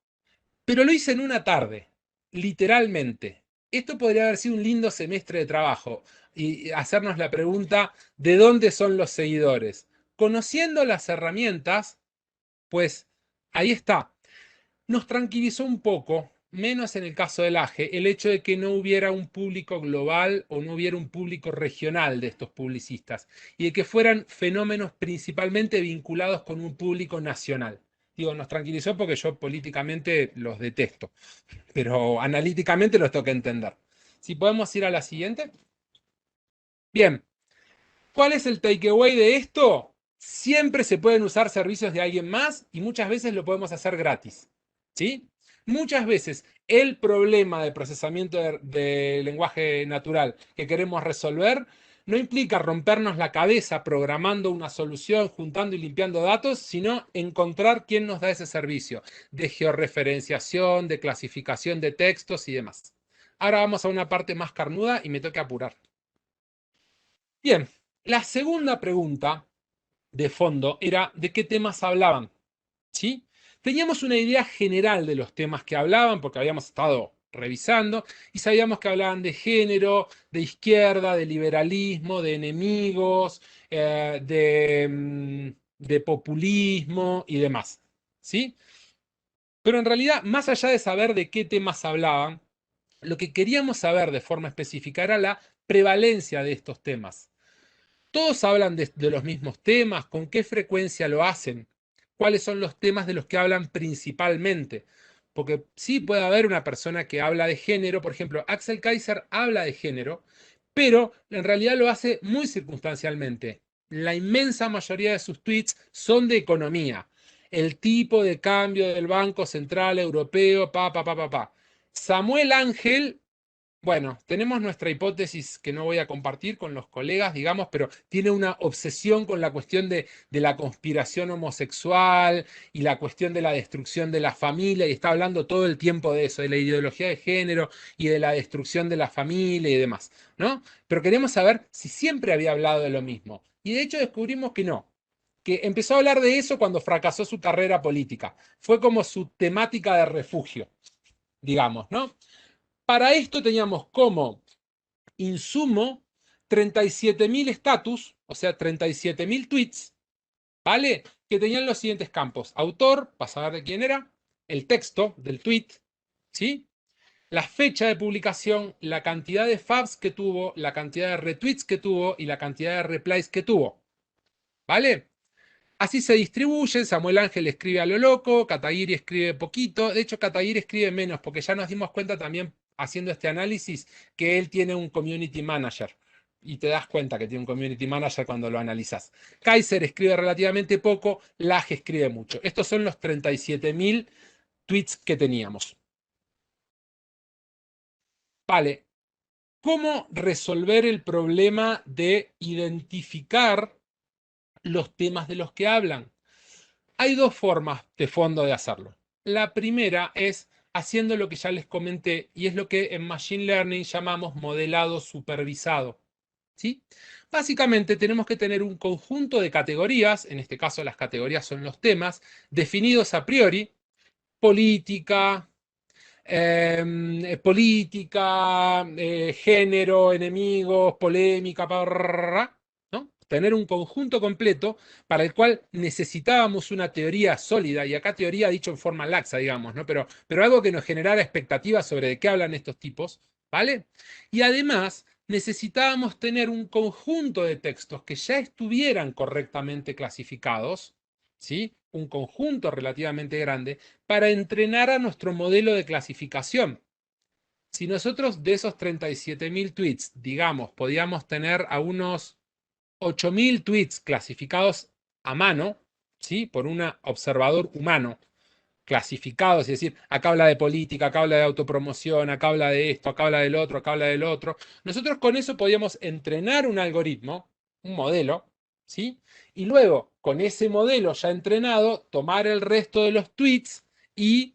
pero lo hice en una tarde, literalmente. Esto podría haber sido un lindo semestre de trabajo y hacernos la pregunta, ¿de dónde son los seguidores? Conociendo las herramientas, pues ahí está. Nos tranquilizó un poco, menos en el caso del AGE, el hecho de que no hubiera un público global o no hubiera un público regional de estos publicistas y de que fueran fenómenos principalmente vinculados con un público nacional. Digo, nos tranquilizó porque yo políticamente los detesto, pero analíticamente los tengo que entender. Si podemos ir a la siguiente. Bien, ¿cuál es el takeaway de esto? Siempre se pueden usar servicios de alguien más y muchas veces lo podemos hacer gratis. ¿Sí? Muchas veces el problema de procesamiento de lenguaje natural que queremos resolver no implica rompernos la cabeza programando una solución, juntando y limpiando datos, sino encontrar quién nos da ese servicio de georreferenciación, de clasificación de textos y demás. Ahora vamos a una parte más carnuda y me toca apurar. Bien, la segunda pregunta de fondo era de qué temas hablaban. ¿Sí? Teníamos una idea general de los temas que hablaban porque habíamos estado revisando, y sabíamos que hablaban de género, de izquierda, de liberalismo, de enemigos, de populismo y demás. ¿Sí? Pero en realidad, más allá de saber de qué temas hablaban, lo que queríamos saber de forma específica era la prevalencia de estos temas. Todos hablan de los mismos temas, con qué frecuencia lo hacen, cuáles son los temas de los que hablan principalmente. Porque sí puede haber una persona que habla de género, por ejemplo, Axel Kaiser habla de género, pero en realidad lo hace muy circunstancialmente. La inmensa mayoría de sus tweets son de economía. El tipo de cambio del Banco Central Europeo, pa. Samuel Ángel, bueno, tenemos nuestra hipótesis que no voy a compartir con los colegas, digamos, pero tiene una obsesión con la cuestión de la conspiración homosexual y la cuestión de la destrucción de la familia, y está hablando todo el tiempo de eso, de la ideología de género y de la destrucción de la familia y demás, ¿no? Pero queremos saber si siempre había hablado de lo mismo. Y de hecho descubrimos que no, que empezó a hablar de eso cuando fracasó su carrera política. Fue como su temática de refugio, digamos, ¿no? Para esto teníamos como insumo 37.000 estatus, o sea, 37.000 tweets, ¿vale? Que tenían los siguientes campos. Autor, para saber de quién era, el texto del tweet, ¿sí? La fecha de publicación, la cantidad de faves que tuvo, la cantidad de retweets que tuvo y la cantidad de replies que tuvo, ¿vale? Así se distribuyen. Samuel Ángel escribe a lo loco, Kataguiri escribe poquito. De hecho, Kataguiri escribe menos, porque ya nos dimos cuenta también haciendo este análisis que él tiene un community manager. Y te das cuenta que tiene un community manager cuando lo analizas. Kaiser escribe relativamente poco, Laje escribe mucho. Estos son los 37.000 tweets que teníamos. Vale, ¿cómo resolver el problema de identificar los temas de los que hablan? Hay dos formas de fondo de hacerlo. La primera es haciendo lo que ya les comenté y es lo que en Machine Learning llamamos modelado supervisado. ¿Sí? Básicamente tenemos que tener un conjunto de categorías, en este caso las categorías son los temas, definidos a priori: política, género, enemigos, polémica, ¿no? Tener un conjunto completo para el cual necesitábamos una teoría sólida, y acá teoría dicho en forma laxa, digamos, ¿no? Pero algo que nos generara expectativas sobre de qué hablan estos tipos, ¿vale? Y además necesitábamos tener un conjunto de textos que ya estuvieran correctamente clasificados, ¿sí? Un conjunto relativamente grande para entrenar a nuestro modelo de clasificación. Si nosotros de esos 37.000 tweets, digamos, podíamos tener a unos 8.000 tweets clasificados a mano, ¿sí? Por un observador humano, clasificados, es decir, acá habla de política, acá habla de autopromoción, acá habla de esto, acá habla del otro, acá habla del otro. Nosotros con eso podíamos entrenar un algoritmo, un modelo, ¿sí? Y luego, con ese modelo ya entrenado, tomar el resto de los tweets y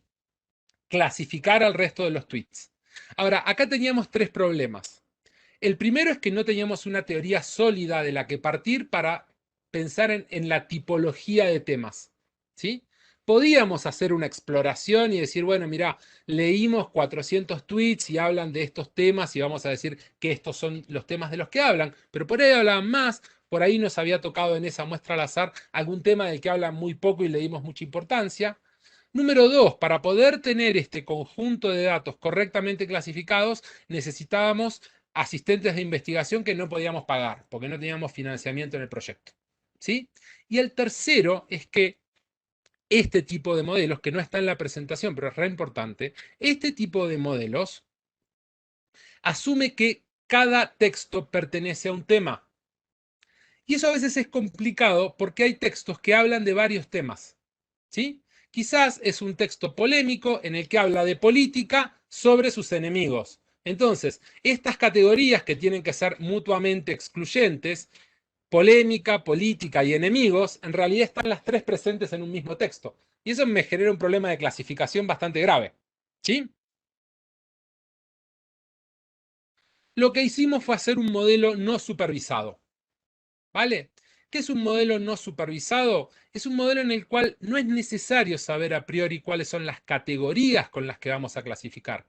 clasificar al resto de los tweets. Ahora, acá teníamos tres problemas. El primero es que no teníamos una teoría sólida de la que partir para pensar en la tipología de temas, ¿sí? Podíamos hacer una exploración y decir, bueno, mira, leímos 400 tweets y hablan de estos temas y vamos a decir que estos son los temas de los que hablan, pero por ahí hablaban más, por ahí nos había tocado en esa muestra al azar algún tema del que hablan muy poco y le dimos mucha importancia. Número dos, para poder tener este conjunto de datos correctamente clasificados, necesitábamos asistentes de investigación que no podíamos pagar porque no teníamos financiamiento en el proyecto. ¿Sí? Y el tercero es que este tipo de modelos, que no está en la presentación, pero es re importante, este tipo de modelos asume que cada texto pertenece a un tema. Y eso a veces es complicado porque hay textos que hablan de varios temas. ¿Sí? Quizás es un texto polémico en el que habla de política sobre sus enemigos. Entonces, estas categorías que tienen que ser mutuamente excluyentes, polémica, política y enemigos, en realidad están las tres presentes en un mismo texto. Y eso me genera un problema de clasificación bastante grave. ¿Sí? Lo que hicimos fue hacer un modelo no supervisado. ¿Vale? ¿Qué es un modelo no supervisado? Es un modelo en el cual no es necesario saber a priori cuáles son las categorías con las que vamos a clasificar.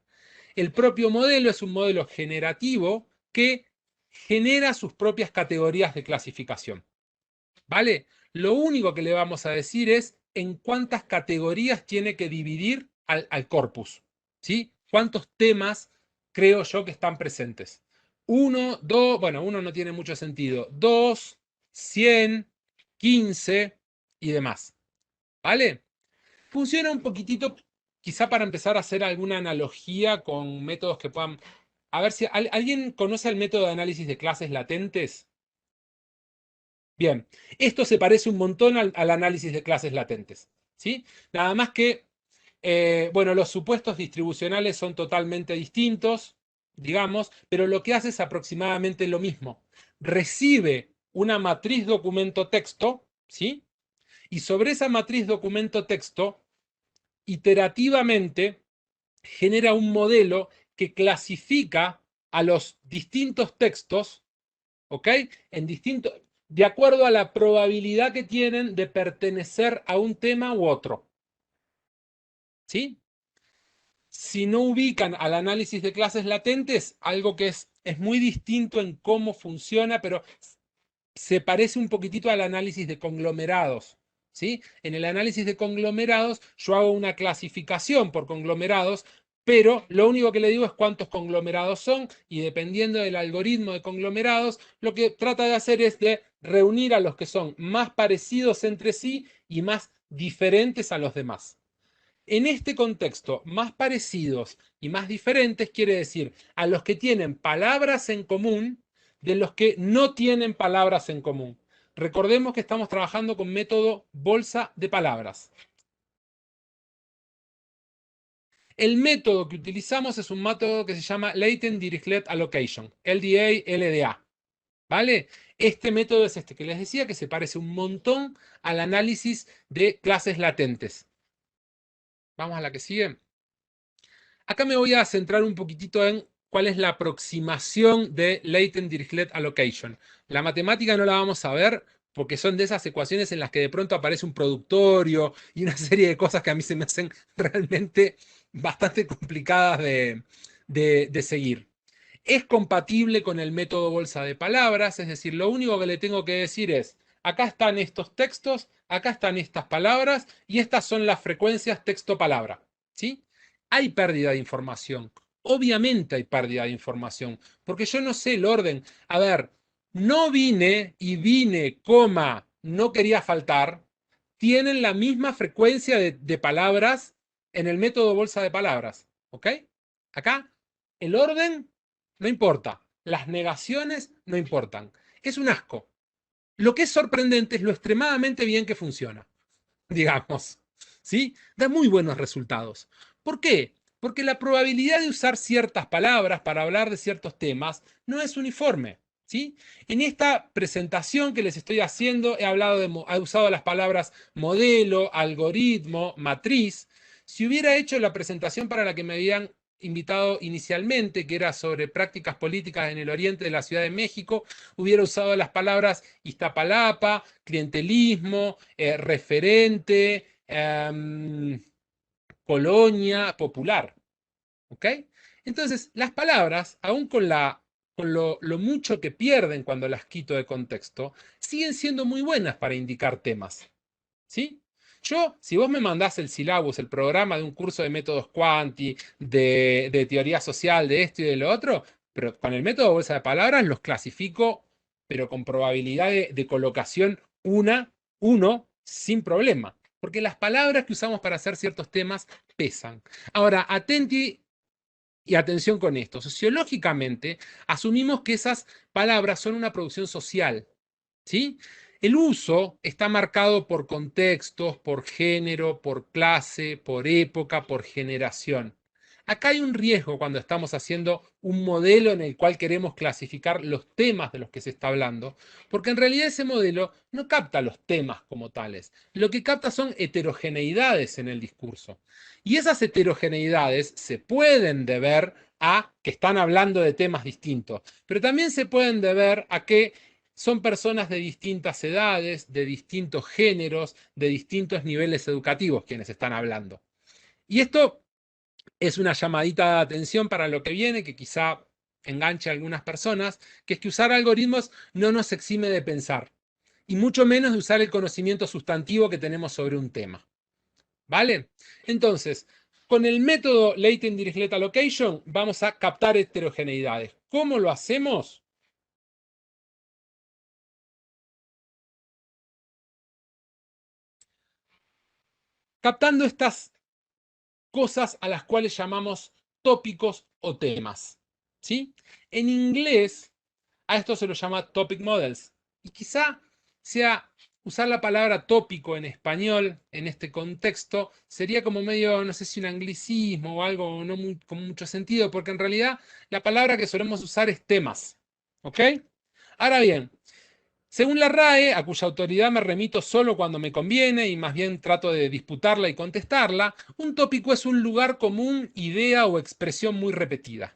El propio modelo es un modelo generativo que genera sus propias categorías de clasificación. ¿Vale? Lo único que le vamos a decir es en cuántas categorías tiene que dividir al corpus. ¿Sí? ¿Cuántos temas creo yo que están presentes? Uno, dos, bueno, uno no tiene mucho sentido. 2, 100, 15 y demás. ¿Vale? Funciona un poquitito, quizá para empezar a hacer alguna analogía con métodos que puedan... A ver si alguien conoce el método de análisis de clases latentes. Bien, esto se parece un montón al análisis de clases latentes, ¿sí? Nada más que, bueno, los supuestos distribucionales son totalmente distintos, digamos, pero lo que hace es aproximadamente lo mismo. Recibe una matriz documento texto, ¿sí? Y sobre esa matriz documento texto, iterativamente genera un modelo que clasifica a los distintos textos, ¿ok? En distintos, de acuerdo a la probabilidad que tienen de pertenecer a un tema u otro, ¿sí? Si no ubican al análisis de clases latentes, algo que es muy distinto en cómo funciona, pero se parece un poquitito al análisis de conglomerados, ¿sí? En el análisis de conglomerados yo hago una clasificación por conglomerados, pero lo único que le digo es cuántos conglomerados son y dependiendo del algoritmo de conglomerados, lo que trata de hacer es de reunir a los que son más parecidos entre sí y más diferentes a los demás. En este contexto, más parecidos y más diferentes quiere decir a los que tienen palabras en común de los que no tienen palabras en común. Recordemos que estamos trabajando con método bolsa de palabras. El método que utilizamos es un método que se llama Latent Dirichlet Allocation, LDA, ¿vale? Este método es este que les decía, que se parece un montón al análisis de clases latentes. Vamos a la que sigue. Acá me voy a centrar un poquitito en cuál es la aproximación de Latent Dirichlet Allocation. La matemática no la vamos a ver porque son de esas ecuaciones en las que de pronto aparece un productorio y una serie de cosas que a mí se me hacen realmente bastante complicadas de seguir. Es compatible con el método bolsa de palabras, es decir, lo único que le tengo que decir es, acá están estos textos, acá están estas palabras y estas son las frecuencias texto-palabra. ¿Sí? Hay pérdida de información. Obviamente hay pérdida de información, porque yo no sé el orden. A ver, no vine y vine, coma, no quería faltar, tienen la misma frecuencia de palabras en el método bolsa de palabras. ¿Ok? Acá, el orden no importa. Las negaciones no importan. Es un asco. Lo que es sorprendente es lo extremadamente bien que funciona, digamos. ¿Sí? Da muy buenos resultados. ¿Por qué? Porque la probabilidad de usar ciertas palabras para hablar de ciertos temas no es uniforme. ¿Sí? En esta presentación que les estoy haciendo he usado las palabras modelo, algoritmo, matriz. Si hubiera hecho la presentación para la que me habían invitado inicialmente, que era sobre prácticas políticas en el oriente de la Ciudad de México, hubiera usado las palabras Iztapalapa, clientelismo, referente, colonia, popular. ¿Ok? Entonces, las palabras, aún con lo mucho que pierden cuando las quito de contexto, siguen siendo muy buenas para indicar temas. ¿Sí? Yo, si vos me mandás el syllabus, el programa de un curso de métodos cuanti, de teoría social, de esto y de lo otro, pero con el método bolsa de palabras los clasifico, pero con probabilidad de colocación uno, sin problema. Porque las palabras que usamos para hacer ciertos temas pesan. Ahora, atenti y atención con esto. Sociológicamente, asumimos que esas palabras son una producción social. ¿Sí? El uso está marcado por contextos, por género, por clase, por época, por generación. Acá hay un riesgo cuando estamos haciendo un modelo en el cual queremos clasificar los temas de los que se está hablando, porque en realidad ese modelo no capta los temas como tales. Lo que capta son heterogeneidades en el discurso. Y esas heterogeneidades se pueden deber a que están hablando de temas distintos, pero también se pueden deber a que son personas de distintas edades, de distintos géneros, de distintos niveles educativos quienes están hablando. Y esto es una llamadita de atención para lo que viene, que quizá enganche a algunas personas, que es que usar algoritmos no nos exime de pensar, y mucho menos de usar el conocimiento sustantivo que tenemos sobre un tema. ¿Vale? Entonces, con el método Latent Dirichlet Allocation vamos a captar heterogeneidades. ¿Cómo lo hacemos? Captando estas cosas a las cuales llamamos tópicos o temas. ¿Sí? En inglés, a esto se lo llama topic models. Y quizá sea usar la palabra tópico en español en este contexto sería como medio, no sé si un anglicismo o algo no muy, con mucho sentido, porque en realidad la palabra que solemos usar es temas. ¿Ok? Ahora bien, según la RAE, a cuya autoridad me remito solo cuando me conviene y más bien trato de disputarla y contestarla, un tópico es un lugar común, idea o expresión muy repetida.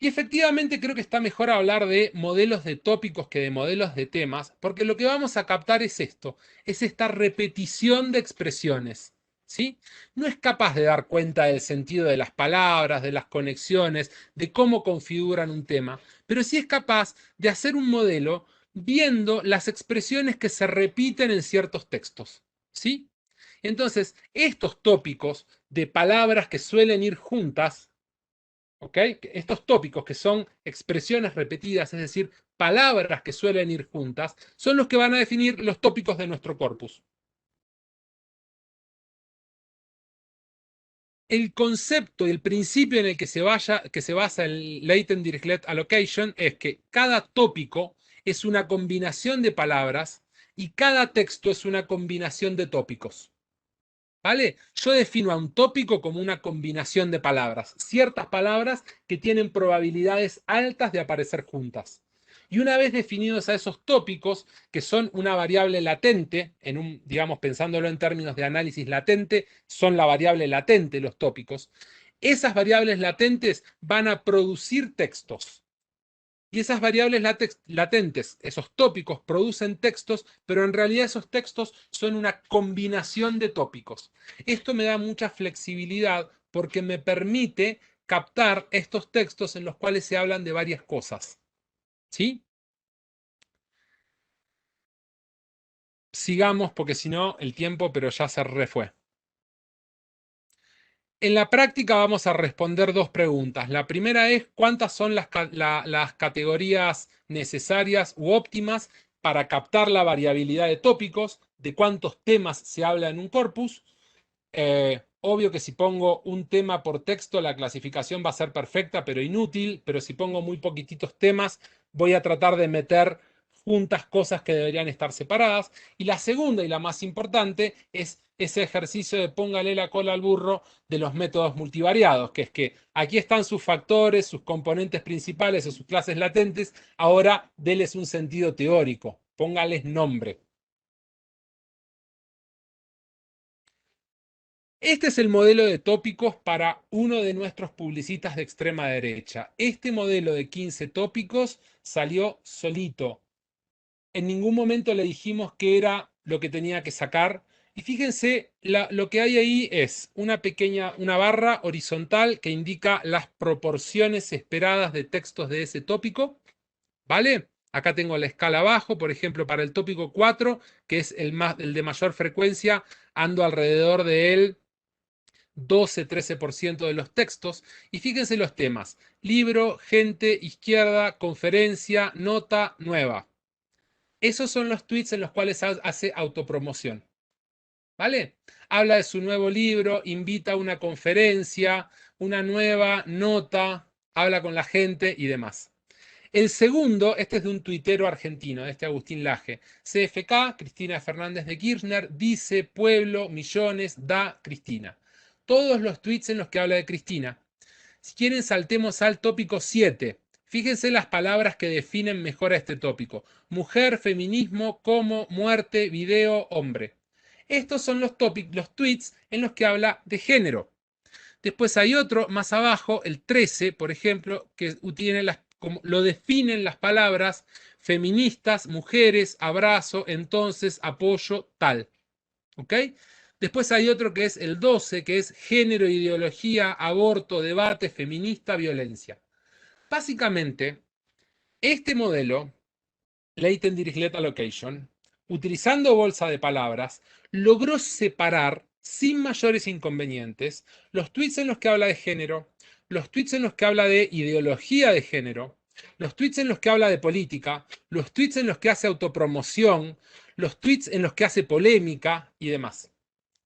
Y efectivamente creo que está mejor hablar de modelos de tópicos que de modelos de temas, porque lo que vamos a captar es esto, es esta repetición de expresiones. ¿Sí? No es capaz de dar cuenta del sentido de las palabras, de las conexiones, de cómo configuran un tema, pero sí es capaz de hacer un modelo viendo las expresiones que se repiten en ciertos textos. ¿Sí? Entonces, estos tópicos de palabras que suelen ir juntas, ¿ok? Estos tópicos que son expresiones repetidas, es decir, palabras que suelen ir juntas, son los que van a definir los tópicos de nuestro corpus. El concepto y el principio en el que se basa el Latent Dirichlet Allocation es que cada tópico es una combinación de palabras y cada texto es una combinación de tópicos. ¿Vale? Yo defino a un tópico como una combinación de palabras, ciertas palabras que tienen probabilidades altas de aparecer juntas. Y una vez definidos a esos tópicos, que son una variable latente, digamos, pensándolo en términos de análisis latente, son la variable latente los tópicos, esas variables latentes van a producir textos. Y esas variables latentes, esos tópicos, producen textos, pero en realidad esos textos son una combinación de tópicos. Esto me da mucha flexibilidad porque me permite captar estos textos en los cuales se hablan de varias cosas. ¿Sí? Sigamos porque si no, el tiempo, pero ya se refue. En la práctica vamos a responder dos preguntas. La primera es cuántas son las categorías necesarias u óptimas para captar la variabilidad de tópicos, de cuántos temas se habla en un corpus. Obvio que si pongo un tema por texto, la clasificación va a ser perfecta, pero inútil. Pero si pongo muy poquititos temas, voy a tratar de meter juntas cosas que deberían estar separadas. Y la segunda y la más importante es ese ejercicio de póngale la cola al burro de los métodos multivariados, que es que aquí están sus factores, sus componentes principales o sus clases latentes, ahora déles un sentido teórico, póngales nombre. Este es el modelo de tópicos para uno de nuestros publicistas de extrema derecha. Este modelo de 15 tópicos salió solito. En ningún momento le dijimos qué era lo que tenía que sacar. Y fíjense, lo que hay ahí es una barra horizontal que indica las proporciones esperadas de textos de ese tópico. ¿Vale? Acá tengo la escala abajo, por ejemplo, para el tópico 4, que es el de mayor frecuencia, ando alrededor de él 12-13% de los textos. Y fíjense los temas: libro, gente, izquierda, conferencia, nota, nueva. Esos son los tweets en los cuales hace autopromoción. ¿Vale? Habla de su nuevo libro, invita a una conferencia, una nueva nota, habla con la gente y demás. El segundo, este es de un tuitero argentino, de este Agustín Laje. CFK, Cristina Fernández de Kirchner, dice, pueblo, millones, da, Cristina. Todos los tweets en los que habla de Cristina. Si quieren, saltemos al tópico 7. Fíjense las palabras que definen mejor a este tópico: mujer, feminismo, como, muerte, video, hombre. Estos son los tweets en los que habla de género. Después hay otro más abajo, el 13, por ejemplo, que tiene como lo definen las palabras feministas, mujeres, abrazo, entonces, apoyo, tal. ¿Ok? Después hay otro que es el 12, que es género, ideología, aborto, debate, feminista, violencia. Básicamente, este modelo, Latent Dirichlet Allocation, utilizando bolsa de palabras, logró separar sin mayores inconvenientes los tweets en los que habla de género, los tweets en los que habla de ideología de género, los tweets en los que habla de política, los tweets en los que hace autopromoción, los tweets en los que hace polémica y demás.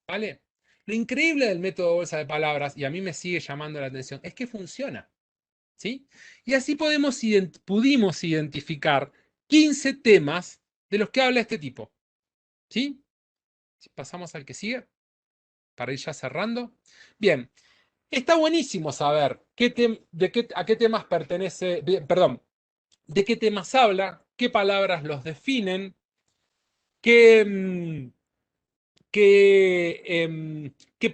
¿Vale? Lo increíble del método bolsa de palabras, y a mí me sigue llamando la atención, es que funciona. ¿Sí? Y así pudimos identificar 15 temas de los que habla este tipo. ¿Sí? Si pasamos al que sigue, para ir ya cerrando. Bien, está buenísimo saber a qué temas pertenece, perdón, de qué temas habla, qué palabras los definen, qué, qué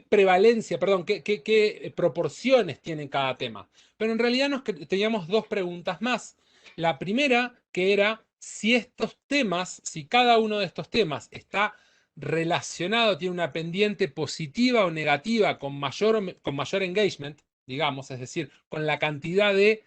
prevalencia, perdón, qué proporciones tiene cada tema. Pero en realidad teníamos dos preguntas más. La primera, que era si estos temas, si cada uno de estos temas está relacionado, tiene una pendiente positiva o negativa con mayor engagement, digamos, es decir, con la cantidad de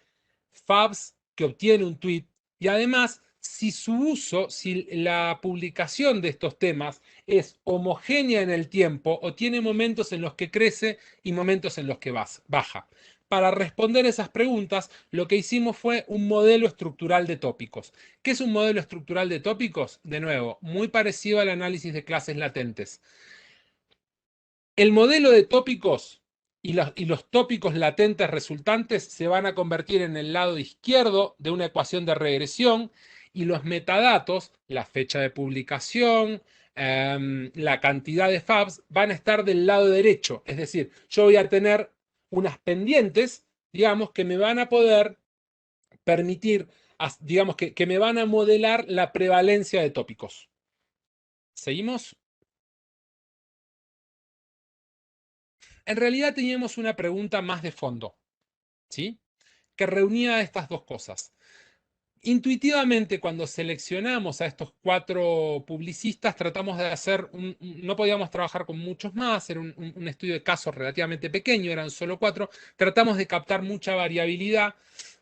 fabs que obtiene un tweet, y además si su uso, si la publicación de estos temas es homogénea en el tiempo o tiene momentos en los que crece y momentos en los que baja. Para responder esas preguntas, lo que hicimos fue un modelo estructural de tópicos. ¿Qué es un modelo estructural de tópicos? De nuevo, muy parecido al análisis de clases latentes. El modelo de tópicos y los tópicos latentes resultantes se van a convertir en el lado izquierdo de una ecuación de regresión y los metadatos, la fecha de publicación, la cantidad de fabs, van a estar del lado derecho. Es decir, yo voy a tener unas pendientes, digamos, que me van a poder permitir, digamos, que me van a modelar la prevalencia de tópicos. ¿Seguimos? En realidad teníamos una pregunta más de fondo, ¿sí? Que reunía estas dos cosas. Intuitivamente, cuando seleccionamos a estos 4 publicistas, tratamos de hacer, no podíamos trabajar con muchos más, era un estudio de casos relativamente pequeño, eran solo 4, tratamos de captar mucha variabilidad.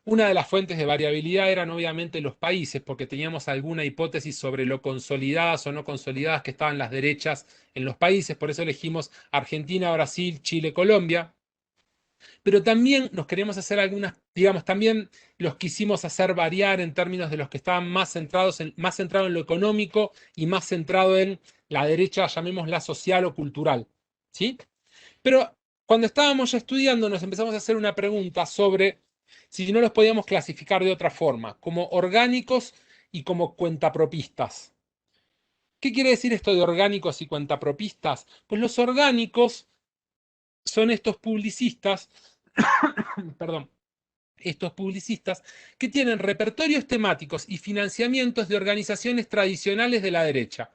Una de las fuentes de variabilidad eran obviamente los países, porque teníamos alguna hipótesis sobre lo consolidadas o no consolidadas que estaban las derechas en los países, por eso elegimos Argentina, Brasil, Chile, Colombia. Pero también nos queríamos hacer algunas, digamos, también los quisimos hacer variar en términos de los que estaban más centrado en lo económico y más centrado en la derecha, llamémosla social o cultural, ¿sí? Pero cuando estábamos ya estudiando nos empezamos a hacer una pregunta sobre si no los podíamos clasificar de otra forma, como orgánicos y como cuentapropistas. ¿Qué quiere decir esto de orgánicos y cuentapropistas? Pues los orgánicos son estos publicistas, perdón, estos publicistas que tienen repertorios temáticos y financiamientos de organizaciones tradicionales de la derecha.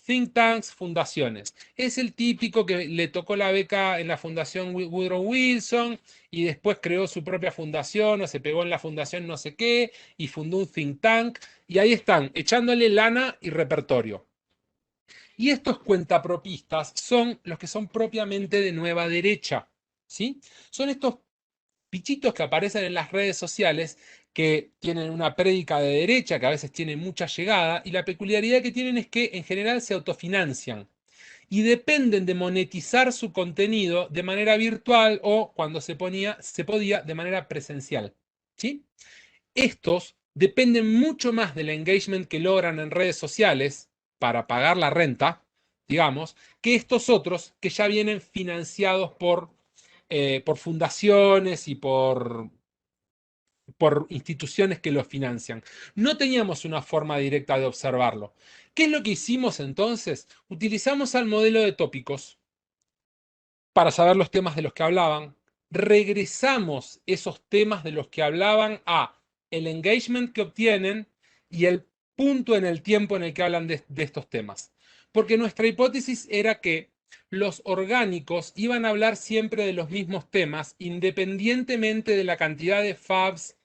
Think tanks, fundaciones. Es el típico que le tocó la beca en la fundación Woodrow Wilson y después creó su propia fundación o se pegó en la fundación no sé qué y fundó un think tank y ahí están echándole lana y repertorio. Y estos cuentapropistas son los que son propiamente de nueva derecha, ¿sí? Son estos bichitos que aparecen en las redes sociales que tienen una prédica de derecha, que a veces tiene mucha llegada, y la peculiaridad que tienen es que en general se autofinancian y dependen de monetizar su contenido de manera virtual o cuando se podía de manera presencial. ¿Sí? Estos dependen mucho más del engagement que logran en redes sociales para pagar la renta, digamos, que estos otros que ya vienen financiados por fundaciones y por instituciones que los financian. No teníamos una forma directa de observarlo. ¿Qué es lo que hicimos entonces? Utilizamos al modelo de tópicos para saber los temas de los que hablaban. Regresamos esos temas de los que hablaban a el engagement que obtienen y el punto en el tiempo en el que hablan de estos temas. Porque nuestra hipótesis era que los orgánicos iban a hablar siempre de los mismos temas, independientemente de la cantidad de fabs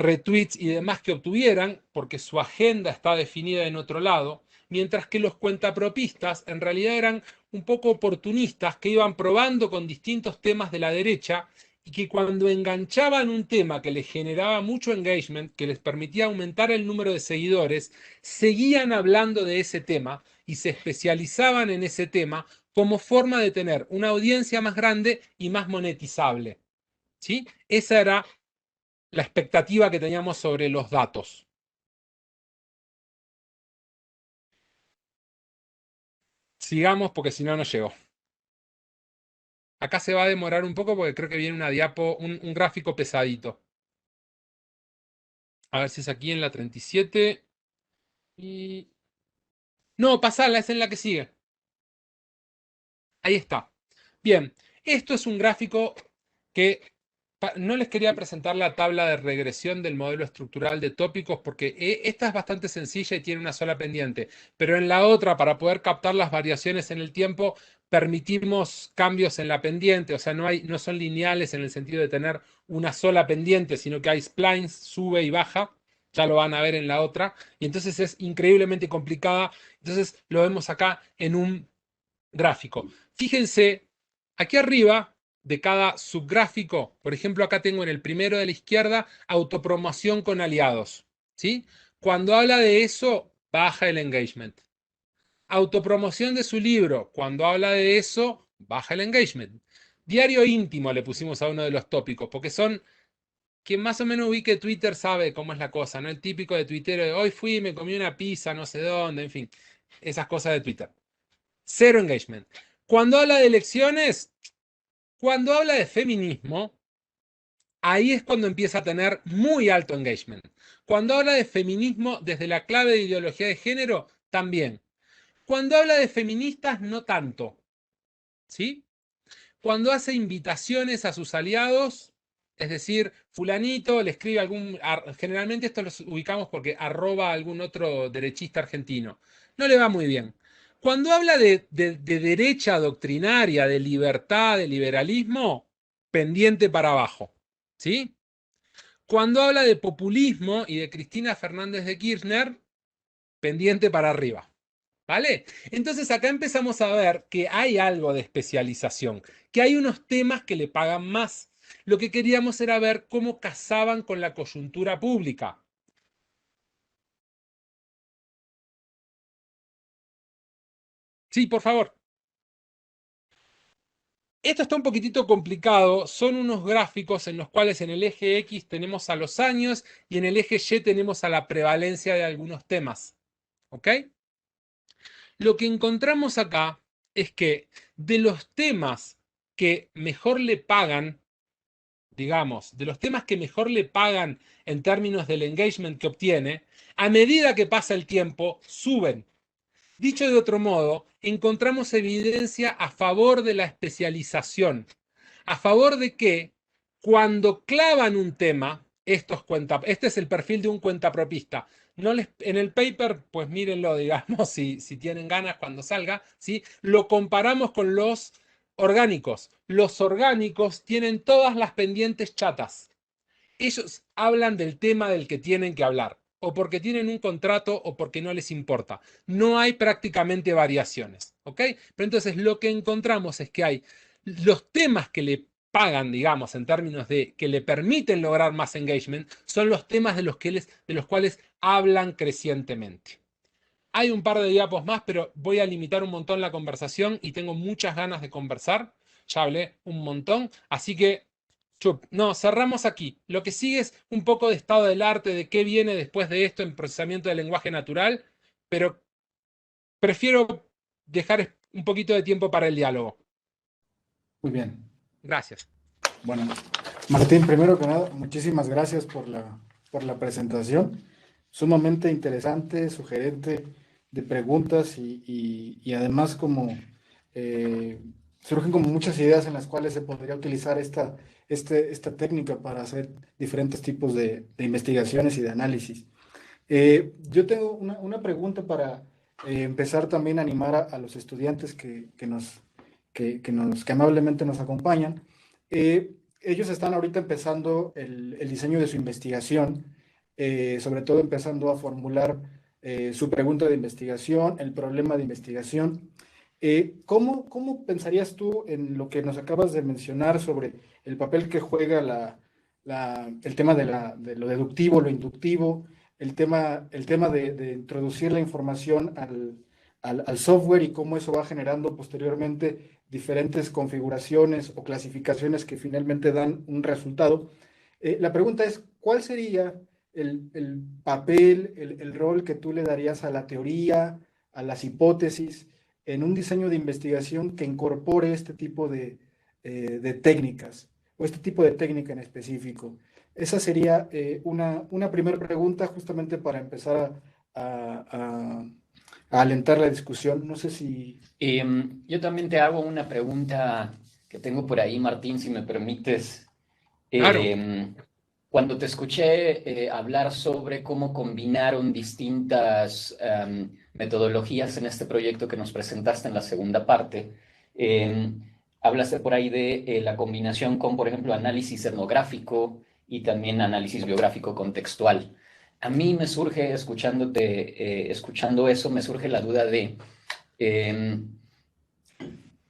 retweets y demás que obtuvieran, porque su agenda está definida en otro lado, mientras que los cuentapropistas en realidad eran un poco oportunistas que iban probando con distintos temas de la derecha y que cuando enganchaban un tema que les generaba mucho engagement, que les permitía aumentar el número de seguidores, seguían hablando de ese tema y se especializaban en ese tema como forma de tener una audiencia más grande y más monetizable. ¿Sí? Esa era la expectativa que teníamos sobre los datos. Sigamos porque si no, no llego. Acá se va a demorar un poco porque creo que viene una diapo, un gráfico pesadito. A ver si es aquí en la 37. Y... No, pasala, es en la que sigue. Ahí está. Bien, esto es un gráfico que no les quería presentar la tabla de regresión del modelo estructural de tópicos porque esta es bastante sencilla y tiene una sola pendiente, pero en la otra, para poder captar las variaciones en el tiempo, permitimos cambios en la pendiente, o sea, no son lineales en el sentido de tener una sola pendiente, sino que hay splines, sube y baja, ya lo van a ver en la otra, y entonces es increíblemente complicada, entonces lo vemos acá en un gráfico. Fíjense, aquí arriba de cada subgráfico, por ejemplo, acá tengo en el primero de la izquierda, autopromoción con aliados. ¿Sí? Cuando habla de eso, baja el engagement. Autopromoción de su libro, cuando habla de eso, baja el engagement. Diario íntimo le pusimos a uno de los tópicos, porque son quien más o menos ubique Twitter sabe cómo es la cosa, ¿no? El típico de Twitter de hoy fui, me comí una pizza, no sé dónde, en fin, esas cosas de Twitter. Cero engagement. Cuando habla de elecciones, cuando habla de feminismo, ahí es cuando empieza a tener muy alto engagement. Cuando habla de feminismo desde la clave de ideología de género, también. Cuando habla de feministas, no tanto. ¿Sí? Cuando hace invitaciones a sus aliados, es decir, fulanito le escribe generalmente esto lo ubicamos porque arroba a algún otro derechista argentino. No le va muy bien. Cuando habla de derecha doctrinaria, de libertad, de liberalismo, pendiente para abajo. ¿Sí? Cuando habla de populismo y de Cristina Fernández de Kirchner, pendiente para arriba. ¿Vale? Entonces acá empezamos a ver que hay algo de especialización, que hay unos temas que le pagan más. Lo que queríamos era ver cómo casaban con la coyuntura pública. Sí, por favor. Esto está un poquitito complicado. Son unos gráficos en los cuales en el eje X tenemos a los años y en el eje Y tenemos a la prevalencia de algunos temas. ¿Ok? Lo que encontramos acá es que de los temas que mejor le pagan, digamos, de los temas que mejor le pagan en términos del engagement que obtiene, a medida que pasa el tiempo, suben. Dicho de otro modo, encontramos evidencia a favor de la especialización, a favor de que cuando clavan un tema, este es el perfil de un cuentapropista. No les, en el paper, pues mírenlo, digamos, si tienen ganas cuando salga, ¿sí? Lo comparamos con los orgánicos. Los orgánicos tienen todas las pendientes chatas. Ellos hablan del tema del que tienen que hablar, o porque tienen un contrato o porque no les importa. No hay prácticamente variaciones, ¿ok? Pero entonces lo que encontramos es que hay los temas que le pagan, digamos, en términos de que le permiten lograr más engagement, son los temas de los cuales hablan crecientemente. Hay un par de diapos más, pero voy a limitar un montón la conversación y tengo muchas ganas de conversar. Ya hablé un montón, así que chup, no, cerramos aquí. Lo que sigue es un poco de estado del arte, de qué viene después de esto en procesamiento del lenguaje natural, pero prefiero dejar un poquito de tiempo para el diálogo. Muy bien. Gracias. Bueno, Martín, primero que nada, muchísimas gracias por la presentación. Sumamente interesante, sugerente de preguntas y además como eh, surgen como muchas ideas en las cuales se podría utilizar esta técnica para hacer diferentes tipos de investigaciones y de análisis. Yo tengo una pregunta para empezar también a animar a los estudiantes que amablemente nos acompañan. ellos están ahorita empezando el diseño de su investigación, sobre todo empezando a formular su pregunta de investigación, el problema de investigación. ¿Cómo pensarías tú en lo que nos acabas de mencionar sobre el papel que juega el tema de lo deductivo, lo inductivo, el tema de introducir la información al software y cómo eso va generando posteriormente diferentes configuraciones o clasificaciones que finalmente dan un resultado? La pregunta es, ¿cuál sería el papel, el rol que tú le darías a la teoría, a las hipótesis, en un diseño de investigación que incorpore este tipo de técnicas o este tipo de técnica en específico? Esa sería una primera pregunta justamente para empezar a alentar la discusión. No sé si... Yo también te hago una pregunta que tengo por ahí, Martín, si me permites. Claro. Cuando te escuché hablar sobre cómo combinaron distintas metodologías en este proyecto que nos presentaste en la segunda parte, hablaste por ahí de la combinación con, por ejemplo, análisis etnográfico y también análisis biográfico contextual. A mí me surge, escuchando eso, me surge la duda de... eh,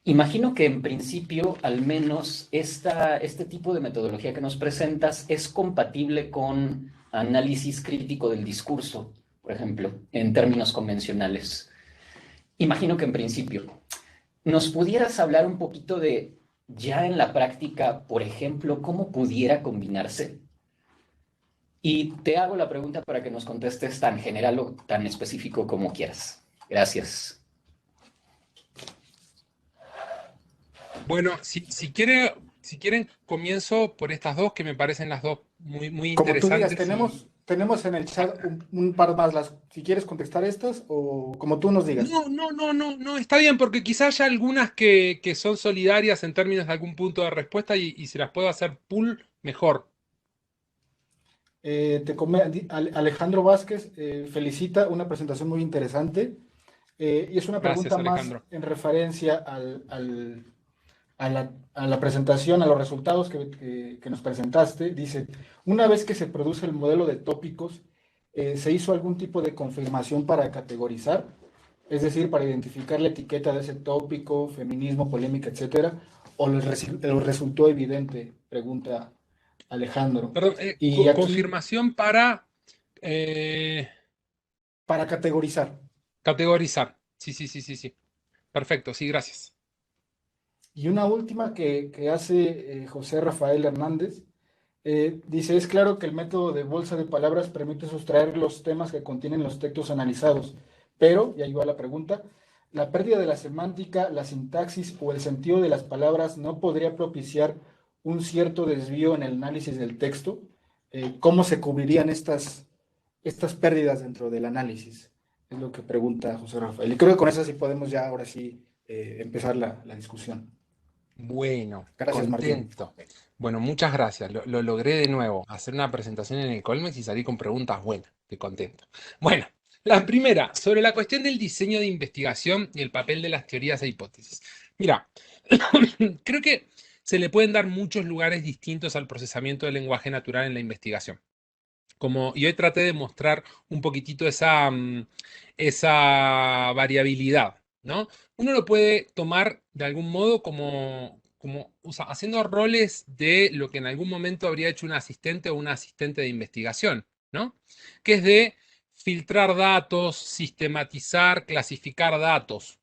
Imagino que en principio, al menos, este tipo de metodología que nos presentas es compatible con análisis crítico del discurso, por ejemplo, en términos convencionales. Imagino que en principio. ¿Nos pudieras hablar un poquito de, ya en la práctica, por ejemplo, cómo pudiera combinarse? Y te hago la pregunta para que nos contestes tan general o tan específico como quieras. Gracias. Bueno, si quieren, comienzo por estas dos, que me parecen las dos muy, muy Como tú digas, interesantes tenemos en el ah, chat un par más, si quieres contestar estas o como tú nos digas. no, está bien, porque quizás haya algunas que son solidarias en términos de algún punto de respuesta y si las puedo hacer pool, mejor. Alejandro Vázquez felicita una presentación muy interesante y es una Gracias, pregunta más Alejandro. en referencia a la presentación, a los resultados que nos presentaste. Dice, una vez que se produce el modelo de tópicos, ¿se hizo algún tipo de confirmación para categorizar? Es decir, para identificar la etiqueta de ese tópico, feminismo, polémica, etcétera, ¿o les resultó evidente? Pregunta Alejandro. Perdón, Y aquí, confirmación eh, para categorizar. categorizar. Sí. Perfecto, sí, gracias. Y una última que hace José Rafael Hernández, dice, es claro que el método de bolsa de palabras permite sustraer los temas que contienen los textos analizados, pero, y ahí va la pregunta, la pérdida de la semántica, la sintaxis o el sentido de las palabras no podría propiciar un cierto desvío en el análisis del texto. ¿Cómo se cubrirían estas pérdidas dentro del análisis? Es lo que pregunta José Rafael. Y creo que con eso sí podemos ya ahora sí empezar la discusión. Bueno, Gracias, Martín. contento. Bueno, muchas gracias. Lo logré de nuevo, hacer una presentación en el Colmex y salí con preguntas buenas. Estoy contento. Bueno, la primera, sobre la cuestión del diseño de investigación y el papel de las teorías e hipótesis. Mira, creo que se le pueden dar muchos lugares distintos al procesamiento del lenguaje natural en la investigación. Y hoy traté de mostrar un poquitito esa variabilidad, ¿no? Uno lo puede tomar de algún modo o sea, haciendo roles de lo que en algún momento habría hecho un asistente o una asistente de investigación, ¿no? Que es de filtrar datos, sistematizar, clasificar datos,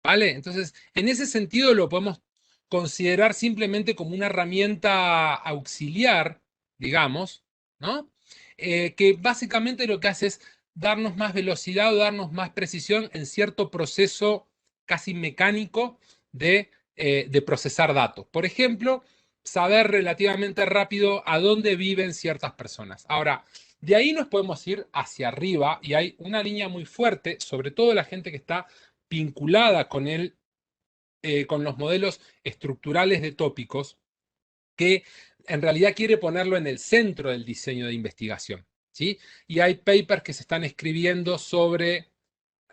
¿vale? Entonces, en ese sentido lo podemos considerar simplemente como una herramienta auxiliar, digamos, ¿no? Que básicamente lo que hace es darnos más velocidad o darnos más precisión en cierto proceso casi mecánico de procesar datos. Por ejemplo, saber relativamente rápido a dónde viven ciertas personas. Ahora, de ahí nos podemos ir hacia arriba y hay una línea muy fuerte, sobre todo la gente que está vinculada con los modelos estructurales de tópicos, que en realidad quiere ponerlo en el centro del diseño de investigación, ¿sí? Y hay papers que se están escribiendo sobre...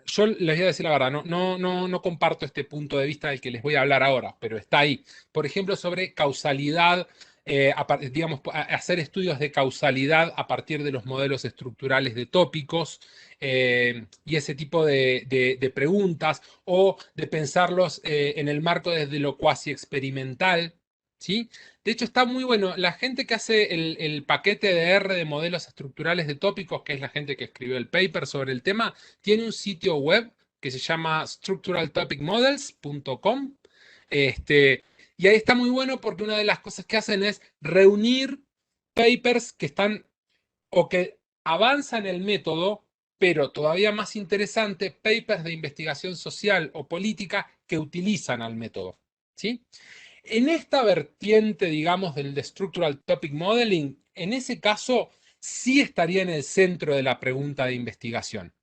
Yo les voy a decir la verdad, no comparto este punto de vista del que les voy a hablar ahora, pero está ahí. Por ejemplo, sobre causalidad digamos, hacer estudios de causalidad a partir de los modelos estructurales de tópicos y ese tipo de preguntas, o de pensarlos en el marco desde lo cuasi experimental, ¿sí? De hecho, está muy bueno. La gente que hace el paquete de R de modelos estructurales de tópicos, que es la gente que escribió el paper sobre el tema, tiene un sitio web que se llama structuraltopicmodels.com. Y ahí está muy bueno porque una de las cosas que hacen es reunir papers que están o que avanzan el método, pero todavía más interesante, papers de investigación social o política que utilizan al método, ¿sí? En esta vertiente, digamos, del de Structural Topic Modeling, en ese caso sí estaría en el centro de la pregunta de investigación,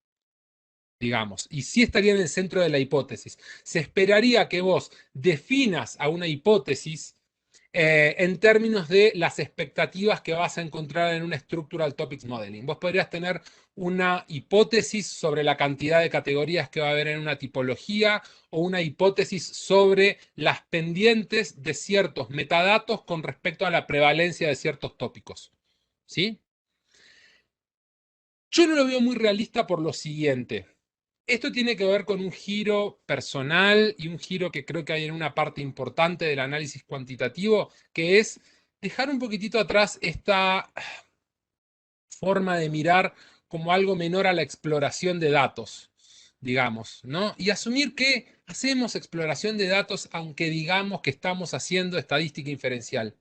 digamos, y sí estaría en el centro de la hipótesis. Se esperaría que vos definas a una hipótesis en términos de las expectativas que vas a encontrar en un Structural Topics Modeling. Vos podrías tener una hipótesis sobre la cantidad de categorías que va a haber en una tipología, o una hipótesis sobre las pendientes de ciertos metadatos con respecto a la prevalencia de ciertos tópicos, ¿sí? Yo no lo veo muy realista por lo siguiente. Esto tiene que ver con un giro personal y un giro que creo que hay en una parte importante del análisis cuantitativo, que es dejar un poquitito atrás esta forma de mirar como algo menor a la exploración de datos, digamos, ¿no? Y asumir que hacemos exploración de datos aunque digamos que estamos haciendo estadística inferencial,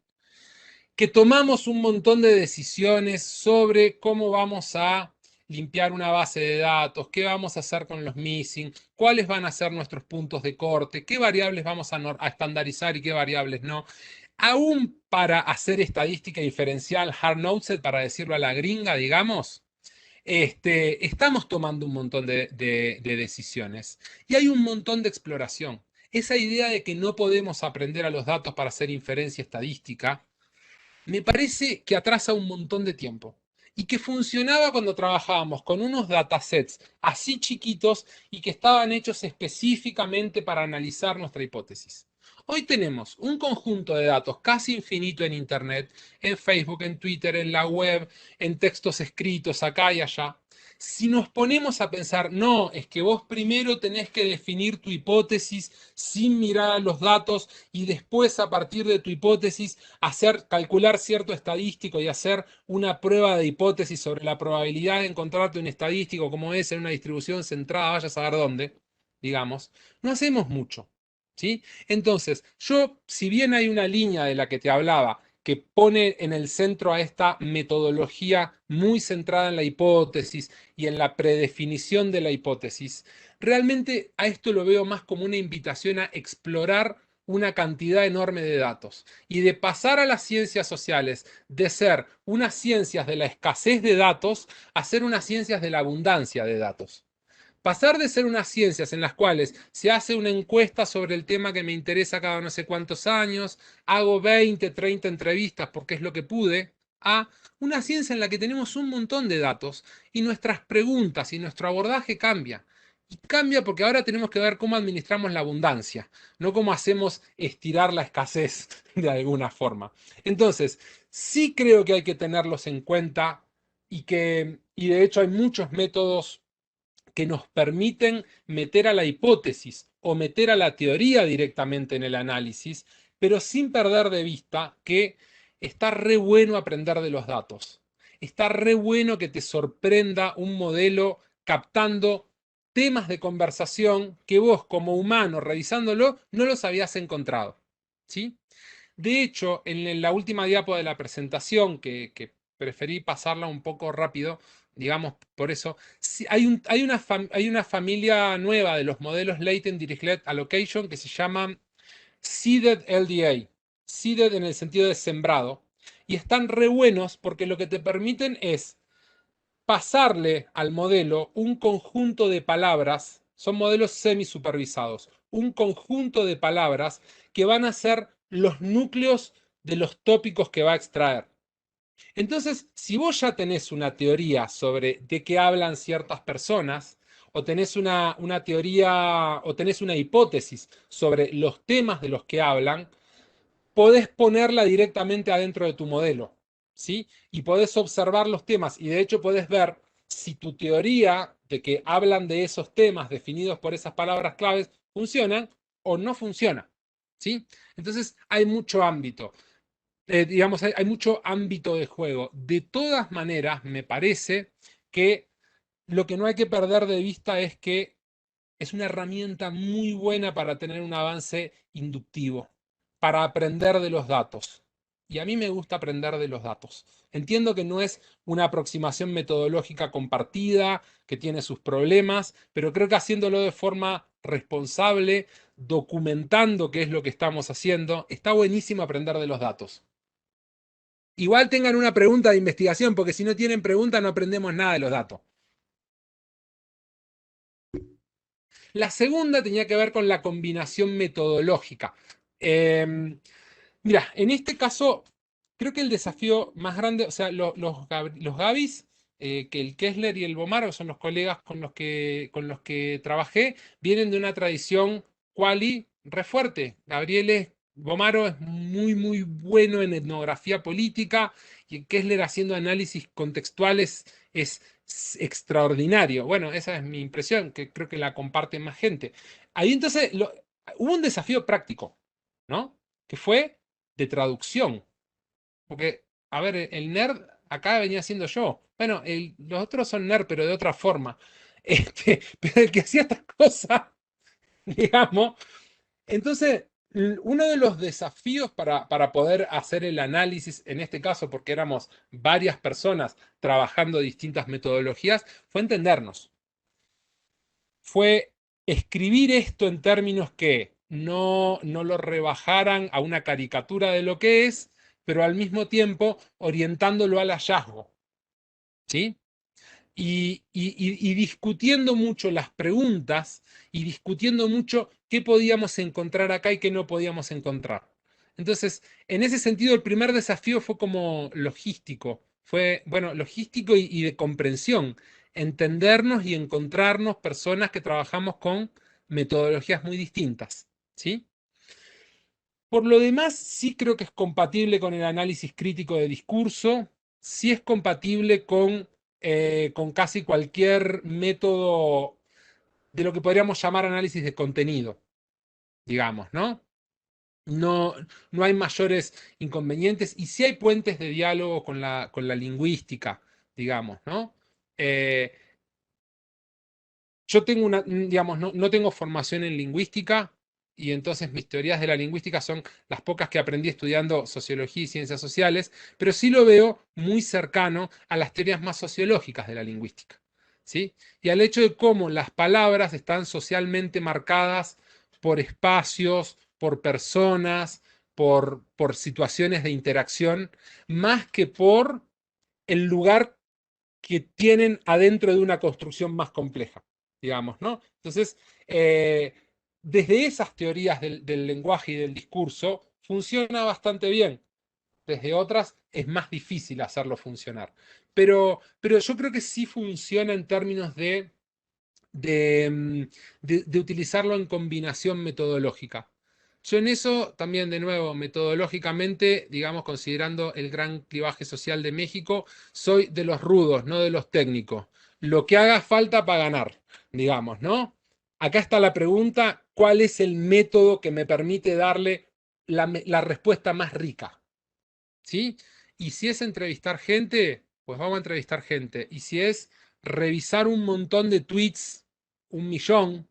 que tomamos un montón de decisiones sobre cómo vamos a limpiar una base de datos, qué vamos a hacer con los missing, cuáles van a ser nuestros puntos de corte, qué variables vamos a estandarizar y qué variables no. Aún para hacer estadística inferencial hard-nosed, para decirlo a la gringa, digamos, estamos tomando un montón de decisiones y hay un montón de exploración. Esa idea de que no podemos aprender a los datos para hacer inferencia estadística me parece que atrasa un montón de tiempo y que funcionaba cuando trabajábamos con unos datasets así chiquitos y que estaban hechos específicamente para analizar nuestra hipótesis. Hoy tenemos un conjunto de datos casi infinito en Internet, en Facebook, en Twitter, en la web, en textos escritos acá y allá. Si nos ponemos a pensar, no, es que vos primero tenés que definir tu hipótesis sin mirar a los datos y después a partir de tu hipótesis calcular cierto estadístico y hacer una prueba de hipótesis sobre la probabilidad de encontrarte un estadístico como es en una distribución centrada, vaya a saber dónde, digamos, no hacemos mucho, ¿sí? Entonces, si bien hay una línea de la que te hablaba, que pone en el centro a esta metodología muy centrada en la hipótesis y en la predefinición de la hipótesis, realmente a esto lo veo más como una invitación a explorar una cantidad enorme de datos y de pasar a las ciencias sociales de ser unas ciencias de la escasez de datos a ser unas ciencias de la abundancia de datos. Pasar de ser unas ciencias en las cuales se hace una encuesta sobre el tema que me interesa cada no sé cuántos años, hago 20, 30 entrevistas porque es lo que pude, a una ciencia en la que tenemos un montón de datos y nuestras preguntas y nuestro abordaje cambia. Y cambia porque ahora tenemos que ver cómo administramos la abundancia, no cómo hacemos estirar la escasez de alguna forma. Entonces, sí creo que hay que tenerlos en cuenta y de hecho hay muchos métodos que nos permiten meter a la hipótesis o meter a la teoría directamente en el análisis, pero sin perder de vista que está re bueno aprender de los datos. Está re bueno que te sorprenda un modelo captando temas de conversación que vos como humano revisándolo no los habías encontrado. ¿Sí? De hecho, en la última diapo de la presentación, que preferí pasarla un poco rápido, digamos, por eso, hay una familia nueva de los modelos Latent Dirichlet Allocation que se llaman Seeded LDA, seeded en el sentido de sembrado, y están re buenos porque lo que te permiten es pasarle al modelo un conjunto de palabras, son modelos semi-supervisados, un conjunto de palabras que van a ser los núcleos de los tópicos que va a extraer. Entonces, si vos ya tenés una teoría sobre de qué hablan ciertas personas, o tenés una teoría, o tenés una hipótesis sobre los temas de los que hablan, podés ponerla directamente adentro de tu modelo, ¿sí? Y podés observar los temas y de hecho podés ver si tu teoría de que hablan de esos temas definidos por esas palabras claves funcionan o no funciona, ¿sí? Entonces hay mucho ámbito. Digamos, hay mucho ámbito de juego. De todas maneras, me parece que lo que no hay que perder de vista es que es una herramienta muy buena para tener un avance inductivo, para aprender de los datos. Y a mí me gusta aprender de los datos. Entiendo que no es una aproximación metodológica compartida, que tiene sus problemas, pero creo que haciéndolo de forma responsable, documentando qué es lo que estamos haciendo, está buenísimo aprender de los datos. Igual tengan una pregunta de investigación, porque si no tienen pregunta no aprendemos nada de los datos. La segunda tenía que ver con la combinación metodológica. Mira, en este caso, creo que el desafío más grande, o sea, los Gavis, que el Kessler y el Bomaro son los colegas con los que trabajé, vienen de una tradición quali re fuerte. Bomaro es muy, muy bueno en etnografía política y el Kessler haciendo análisis contextuales es extraordinario. Bueno, esa es mi impresión, que creo que la comparte más gente. Ahí entonces hubo un desafío práctico, ¿no? Que fue de traducción. Porque, a ver, el nerd acá venía siendo yo. Bueno, los otros son nerd, pero de otra forma. Pero el que hacía estas cosas, digamos. Entonces, uno de los desafíos para poder hacer el análisis, en este caso, porque éramos varias personas trabajando distintas metodologías, fue entendernos. Fue escribir esto en términos que no lo rebajaran a una caricatura de lo que es, pero al mismo tiempo orientándolo al hallazgo, ¿sí? Y discutiendo mucho las preguntas y discutiendo mucho qué podíamos encontrar acá y qué no podíamos encontrar. Entonces, en ese sentido, el primer desafío fue como logístico, fue, bueno, logístico y de comprensión, entendernos y encontrarnos personas que trabajamos con metodologías muy distintas, ¿sí? Por lo demás, sí creo que es compatible con el análisis crítico de discurso, sí es compatible con casi cualquier método de lo que podríamos llamar análisis de contenido, digamos, ¿no? No, no hay mayores inconvenientes y sí hay puentes de diálogo con la lingüística, digamos, ¿no? Eh, yo tengo digamos, no tengo formación en lingüística y entonces mis teorías de la lingüística son las pocas que aprendí estudiando sociología y ciencias sociales, pero sí lo veo muy cercano a las teorías más sociológicas de la lingüística, ¿sí? Y al hecho de cómo las palabras están socialmente marcadas por espacios, por personas, por situaciones de interacción, más que por el lugar que tienen adentro de una construcción más compleja, digamos, ¿no? Entonces, desde esas teorías del lenguaje y del discurso, funciona bastante bien. Desde otras es más difícil hacerlo funcionar. Pero yo creo que sí funciona en términos de utilizarlo en combinación metodológica. Yo en eso también, de nuevo, metodológicamente, digamos, considerando el gran clivaje social de México, soy de los rudos, no de los técnicos. Lo que haga falta para ganar, digamos, ¿no? Acá está la pregunta, ¿cuál es el método que me permite darle la respuesta más rica? ¿Sí? Y si es entrevistar gente, pues vamos a entrevistar gente. Y si es revisar un montón de tweets, 1 millón,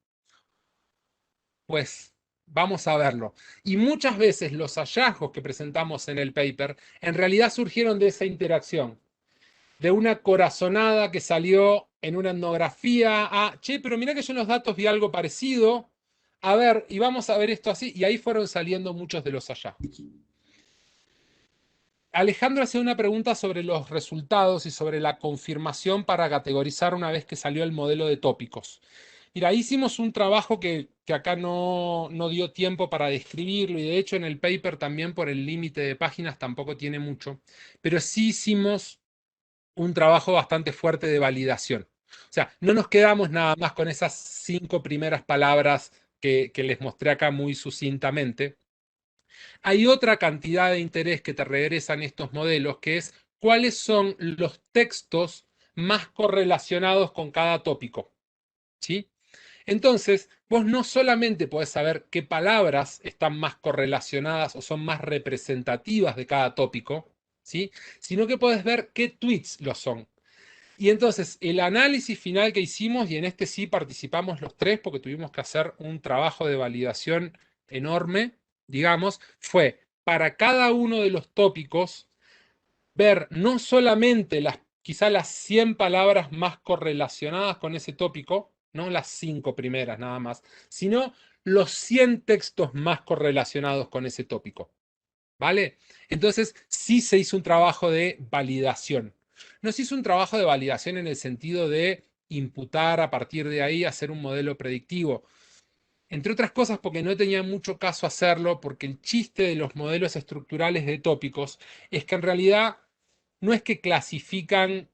pues vamos a verlo. Y muchas veces los hallazgos que presentamos en el paper en realidad surgieron de esa interacción, de una corazonada que salió en una etnografía, che, pero mira que yo en los datos vi algo parecido, a ver, y vamos a ver esto así, y ahí fueron saliendo muchos de los hallazgos. Alejandro hacía una pregunta sobre los resultados y sobre la confirmación para categorizar una vez que salió el modelo de tópicos. Mira, hicimos un trabajo que acá no dio tiempo para describirlo y de hecho en el paper también por el límite de páginas tampoco tiene mucho, pero sí hicimos un trabajo bastante fuerte de validación. O sea, no nos quedamos nada más con esas 5 primeras palabras que les mostré acá muy sucintamente, Hay otra cantidad de interés que te regresan estos modelos, que es cuáles son los textos más correlacionados con cada tópico, ¿sí? Entonces, vos no solamente podés saber qué palabras están más correlacionadas o son más representativas de cada tópico, ¿sí? Sino que podés ver qué tweets lo son. Y entonces, el análisis final que hicimos, y en este sí participamos los tres porque tuvimos que hacer un trabajo de validación enorme, digamos, fue para cada uno de los tópicos ver no solamente quizá las 100 palabras más correlacionadas con ese tópico, no las 5 primeras nada más, sino los 100 textos más correlacionados con ese tópico. ¿Vale? Entonces, sí se hizo un trabajo de validación. No se hizo un trabajo de validación en el sentido de imputar a partir de ahí, hacer un modelo predictivo. Entre otras cosas porque no tenía mucho caso hacerlo, porque el chiste de los modelos estructurales de tópicos es que en realidad no es que clasifican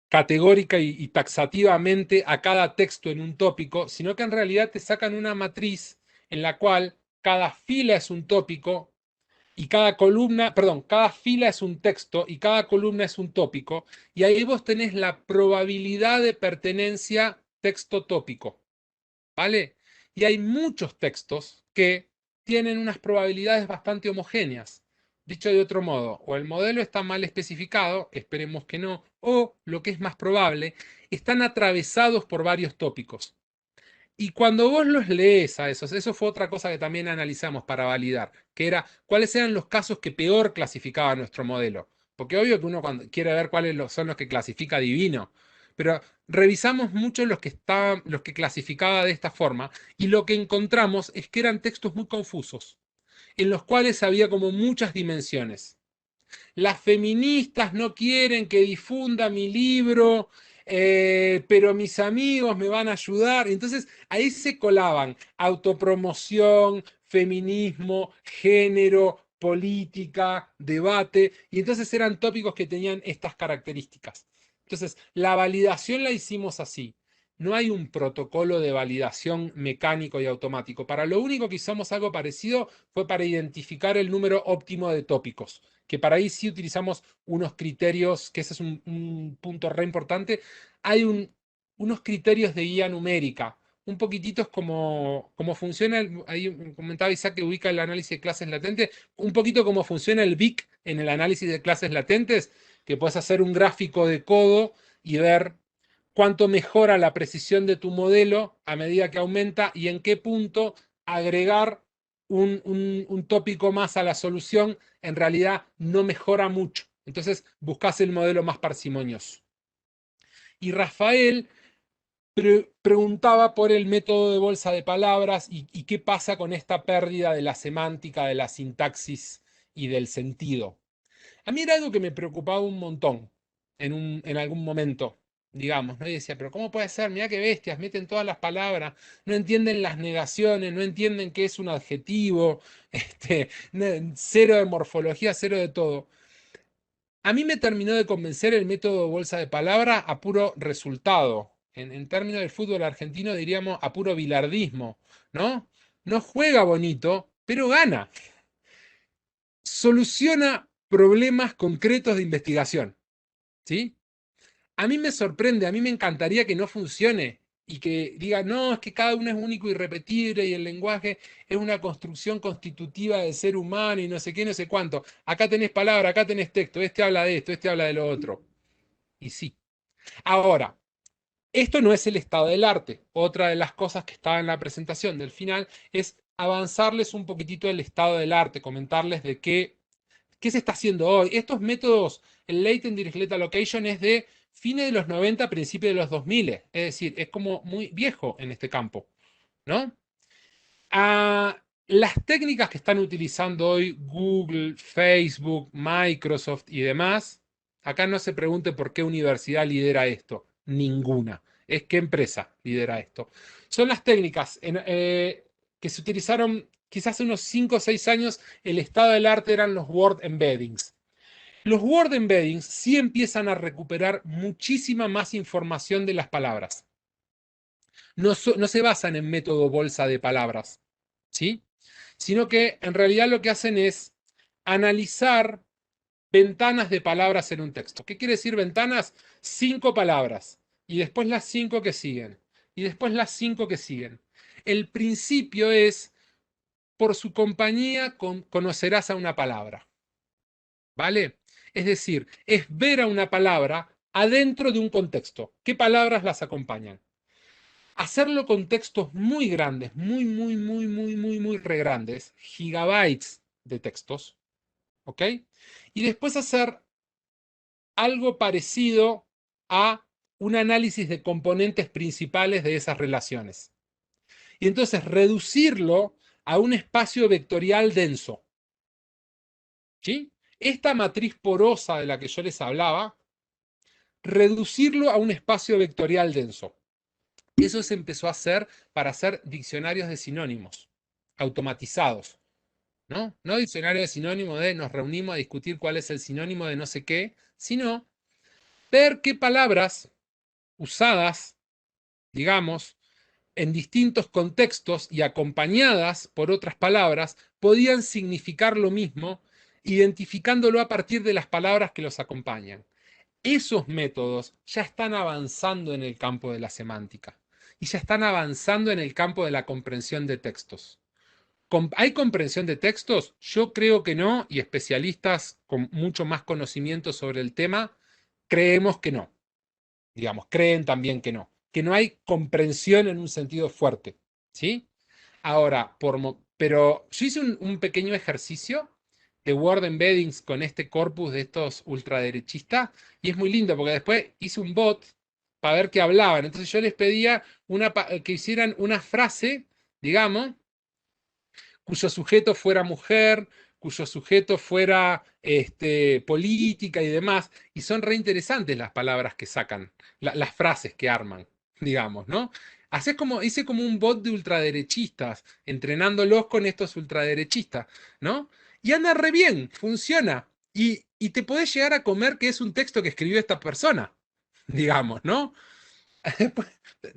categórica y taxativamente a cada texto en un tópico, sino que en realidad te sacan una matriz en la cual cada fila es un tópico y cada columna, perdón, cada fila es un texto y cada columna es un tópico, y ahí vos tenés la probabilidad de pertenencia texto-tópico, ¿vale? Y hay muchos textos que tienen unas probabilidades bastante homogéneas. Dicho de otro modo, o el modelo está mal especificado, esperemos que no, o lo que es más probable, están atravesados por varios tópicos. Y cuando vos los lees a esos, eso fue otra cosa que también analizamos para validar, que era cuáles eran los casos que peor clasificaba nuestro modelo. Porque obvio que uno cuando quiere ver cuáles son los que clasifica divino, pero revisamos mucho los que clasificaba de esta forma y lo que encontramos es que eran textos muy confusos, en los cuales había como muchas dimensiones. Las feministas no quieren que difunda mi libro, pero mis amigos me van a ayudar. Entonces ahí se colaban autopromoción, feminismo, género, política, debate, y entonces eran tópicos que tenían estas características. Entonces, la validación la hicimos así. No hay un protocolo de validación mecánico y automático. Para lo único que hicimos algo parecido fue para identificar el número óptimo de tópicos, que para ahí sí utilizamos unos criterios, que ese es un punto re importante. Hay unos criterios de guía numérica, un poquitito es como funciona, ahí comentaba Isaac que ubica el análisis de clases latentes, un poquito como funciona el BIC en el análisis de clases latentes, que puedes hacer un gráfico de codo y ver cuánto mejora la precisión de tu modelo a medida que aumenta y en qué punto agregar un tópico más a la solución en realidad no mejora mucho. Entonces buscas el modelo más parsimonioso. Y Rafael preguntaba por el método de bolsa de palabras y qué pasa con esta pérdida de la semántica, de la sintaxis y del sentido. A mí era algo que me preocupaba un montón en algún momento, digamos, ¿no? Y decía, pero ¿cómo puede ser? Mirá qué bestias, meten todas las palabras, no entienden las negaciones, no entienden qué es un adjetivo, cero de morfología, cero de todo. A mí me terminó de convencer el método bolsa de palabra a puro resultado. En términos del fútbol argentino diríamos a puro bilardismo, ¿no? No juega bonito, pero gana. Soluciona problemas concretos de investigación, ¿sí? A mí me sorprende, a mí me encantaría que no funcione y que diga, no, es que cada uno es único y repetible y el lenguaje es una construcción constitutiva del ser humano y no sé qué, no sé cuánto. Acá tenés palabra, acá tenés texto, este habla de esto, este habla de lo otro. Y sí. Ahora, esto no es el estado del arte. Otra de las cosas que estaba en la presentación del final es avanzarles un poquitito el estado del arte, comentarles de qué se está haciendo hoy. Estos métodos, el Latent Dirichlet Allocation es de fines de los 90, principios de los 2000. Es decir, es como muy viejo en este campo, ¿no? Las técnicas que están utilizando hoy Google, Facebook, Microsoft y demás, acá no se pregunte por qué universidad lidera esto. Ninguna. Es qué empresa lidera esto. Son las técnicas que se utilizaron quizás hace unos 5 o 6 años. El estado del arte eran los word embeddings. Los word embeddings sí empiezan a recuperar muchísima más información de las palabras. No se basan en método bolsa de palabras, ¿sí? sino que en realidad lo que hacen es analizar ventanas de palabras en un texto. ¿Qué quiere decir ventanas? 5 palabras, y después las 5 que siguen, y después las 5 que siguen. El principio es, por su compañía conocerás a una palabra, ¿vale? Es decir, es ver a una palabra adentro de un contexto. ¿Qué palabras las acompañan? Hacerlo con textos muy grandes, muy re grandes, gigabytes de textos, ¿ok? Y después hacer algo parecido a un análisis de componentes principales de esas relaciones. Y entonces reducirlo a un espacio vectorial denso. ¿Sí? Esta matriz porosa de la que yo les hablaba, reducirlo a un espacio vectorial denso. Eso se empezó a hacer para hacer diccionarios de sinónimos automatizados. ¿No? No diccionario de sinónimos de nos reunimos a discutir cuál es el sinónimo de no sé qué, sino ver qué palabras usadas, digamos, en distintos contextos y acompañadas por otras palabras, podían significar lo mismo, identificándolo a partir de las palabras que los acompañan. Esos métodos ya están avanzando en el campo de la semántica y ya están avanzando en el campo de la comprensión de textos. ¿Hay comprensión de textos? Yo creo que no, y especialistas con mucho más conocimiento sobre el tema creemos que no. Digamos, creen también que no hay comprensión en un sentido fuerte, ¿sí? Ahora, pero yo hice un pequeño ejercicio de word embeddings con este corpus de estos ultraderechistas y es muy lindo porque después hice un bot para ver qué hablaban. Entonces yo les pedía que hicieran una frase, digamos, cuyo sujeto fuera mujer, cuyo sujeto fuera política y demás, y son re interesantes las palabras que sacan, las frases que arman, digamos, ¿no? Hice como un bot de ultraderechistas, entrenándolos con estos ultraderechistas, ¿no? Y anda re bien, funciona. Y te podés llegar a comer que es un texto que escribió esta persona, digamos, ¿no?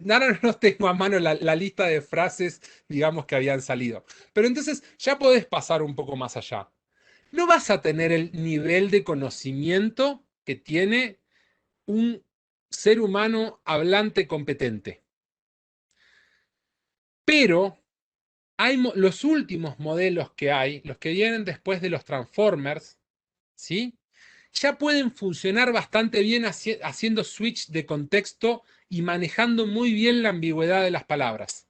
Ahora no tengo a mano la lista de frases, digamos, que habían salido. Pero entonces ya podés pasar un poco más allá. No vas a tener el nivel de conocimiento que tiene un ser humano hablante competente. Pero los últimos modelos que hay, los que vienen después de los Transformers, ¿sí? Ya pueden funcionar bastante bien haciendo switch de contexto y manejando muy bien la ambigüedad de las palabras,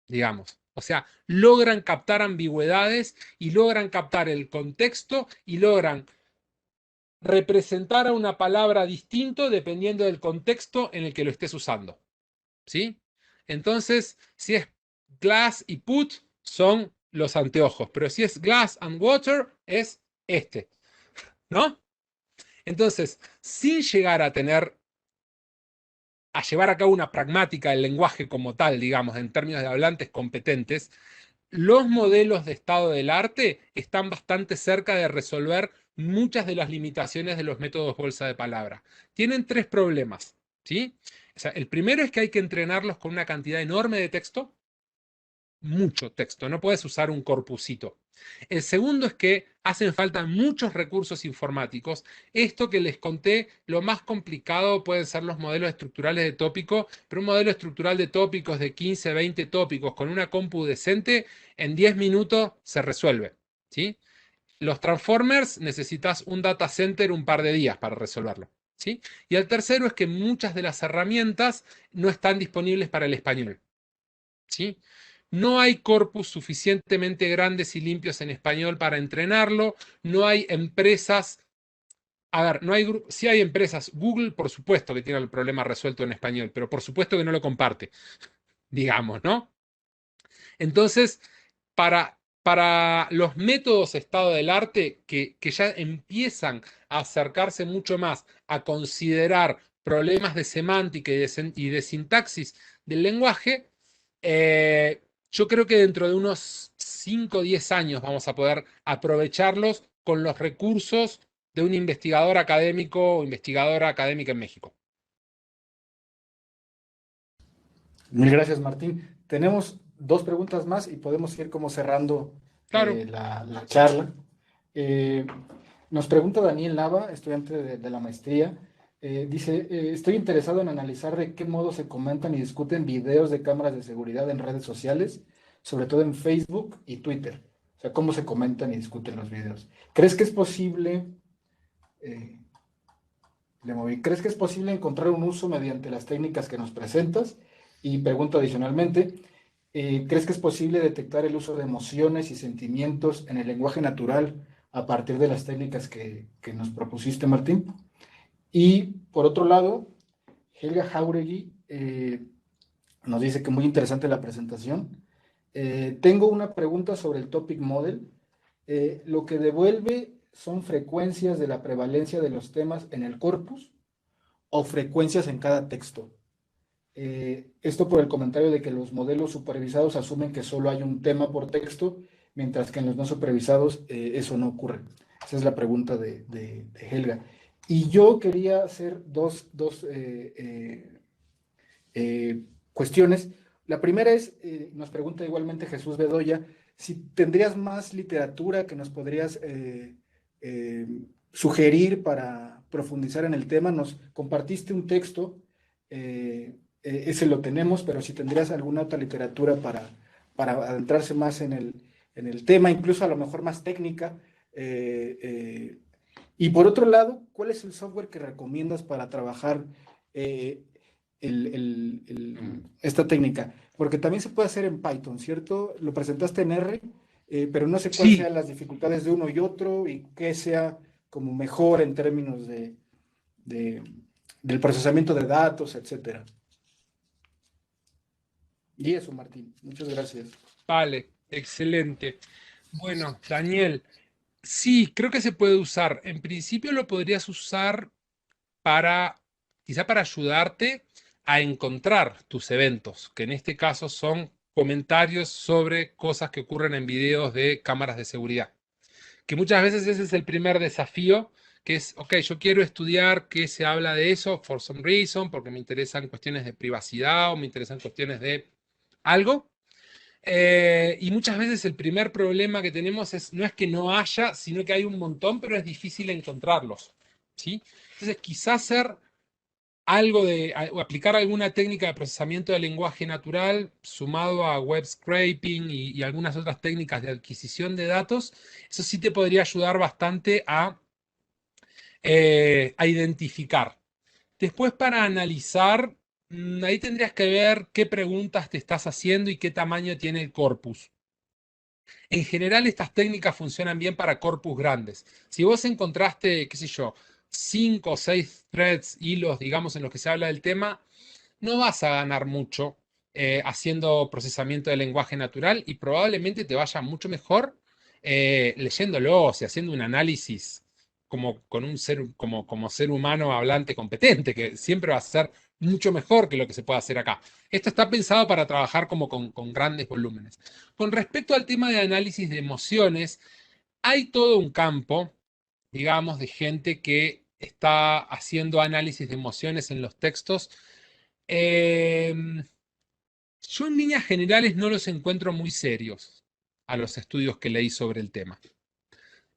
digamos. O sea, logran captar ambigüedades y logran captar el contexto y logran representar a una palabra distinto dependiendo del contexto en el que lo estés usando. ¿Sí? Entonces, si es glass y put, son los anteojos, pero si es glass and water, es este, ¿no? Entonces, sin llegar a llevar a cabo una pragmática del lenguaje como tal, digamos, en términos de hablantes competentes, los modelos de estado del arte están bastante cerca de resolver muchas de las limitaciones de los métodos bolsa de palabra. Tienen 3 problemas, ¿sí? O sea, el primero es que hay que entrenarlos con una cantidad enorme de texto, mucho texto, no puedes usar un corpusito. El segundo es que hacen falta muchos recursos informáticos. Esto que les conté, lo más complicado pueden ser los modelos estructurales de tópico, pero un modelo estructural de tópicos de 15, 20 tópicos con una compu decente, en 10 minutos se resuelve, ¿sí? Los transformers necesitas un data center un par de días para resolverlo, ¿sí? Y el tercero es que muchas de las herramientas no están disponibles para el español, ¿sí? No hay corpus suficientemente grandes y limpios en español para entrenarlo, no hay empresas, a ver, no hay, sí hay empresas, Google por supuesto que tiene el problema resuelto en español, pero por supuesto que no lo comparte, digamos, ¿no? Entonces, para los métodos estado del arte que ya empiezan a acercarse mucho más a considerar problemas de semántica y de sintaxis del lenguaje, yo creo que dentro de unos 5 o 10 años vamos a poder aprovecharlos con los recursos de un investigador académico o investigadora académica en México. Mil gracias, Martín. Tenemos dos preguntas más y podemos ir como cerrando Claro. la charla. Eh, Nos pregunta Daniel Nava, estudiante de la maestría, dice, estoy interesado en analizar de qué modo se comentan y discuten videos de cámaras de seguridad en redes sociales, sobre todo en Facebook y Twitter. O sea, cómo se comentan y discuten los videos. ¿Crees que es posible, eh, ¿crees que es posible encontrar un uso mediante las técnicas que nos presentas? Y pregunto adicionalmente, ¿crees que es posible detectar el uso de emociones y sentimientos en el lenguaje natural a partir de las técnicas que nos propusiste, Martín? Y por otro lado, Helga Jauregui nos dice que muy interesante la presentación. Tengo una pregunta sobre el Topic Model. Lo que devuelve son frecuencias de la prevalencia de los temas en el corpus o frecuencias en cada texto. Esto por el comentario de que los modelos supervisados asumen que solo hay un tema por texto, mientras que en los no supervisados eso no ocurre. Esa es la pregunta de Helga. Y yo quería hacer dos cuestiones. La primera es, nos pregunta igualmente Jesús Bedoya, si tendrías más literatura que nos podrías eh, sugerir para profundizar en el tema. Nos compartiste un texto, ese lo tenemos, pero si tendrías alguna otra literatura para adentrarse más en el tema, incluso a lo mejor más técnica. Y por otro lado, ¿cuál es el software que recomiendas para trabajar esta técnica? Porque también se puede hacer en Python, ¿cierto? Lo presentaste en R, pero no sé cuáles Sí, sean las dificultades de uno y otro y qué sea como mejor en términos de- del procesamiento de datos, etcétera. Y eso, Martín. Muchas gracias. vale, excelente. Bueno, Daniel, sí, creo que se puede usar. En principio lo podrías usar para, quizá para ayudarte a encontrar tus eventos, que en este caso son comentarios sobre cosas que ocurren en videos de cámaras de seguridad. Que muchas veces ese es el primer desafío, que es, ok, yo quiero estudiar qué se habla de eso, for some reason, porque me interesan cuestiones de privacidad o me interesan cuestiones de algo. Y muchas veces el primer problema que tenemos es, no es que no haya, sino que hay un montón, pero es difícil encontrarlos. ¿Sí? Entonces, quizás hacer algo o aplicar alguna técnica de procesamiento de lenguaje natural sumado a web scraping y algunas otras técnicas de adquisición de datos, eso sí te podría ayudar bastante a identificar. Después, para analizar, ahí tendrías que ver qué preguntas te estás haciendo y qué tamaño tiene el corpus. En general, estas técnicas funcionan bien para corpus grandes. Si vos encontraste, qué sé yo, 5 o 6 threads, hilos, digamos, en los que se habla del tema, no vas a ganar mucho haciendo procesamiento de lenguaje natural y probablemente te vaya mucho mejor leyéndolos y haciendo un análisis como, con un ser, como ser humano hablante competente, que siempre va a ser mucho mejor que lo que se puede hacer acá. Esto está pensado para trabajar como con grandes volúmenes. Con respecto al tema de análisis de emociones, hay todo un campo, digamos, de gente que está haciendo análisis de emociones en los textos. Em, yo en líneas generales no los encuentro muy serios a los estudios que leí sobre el tema.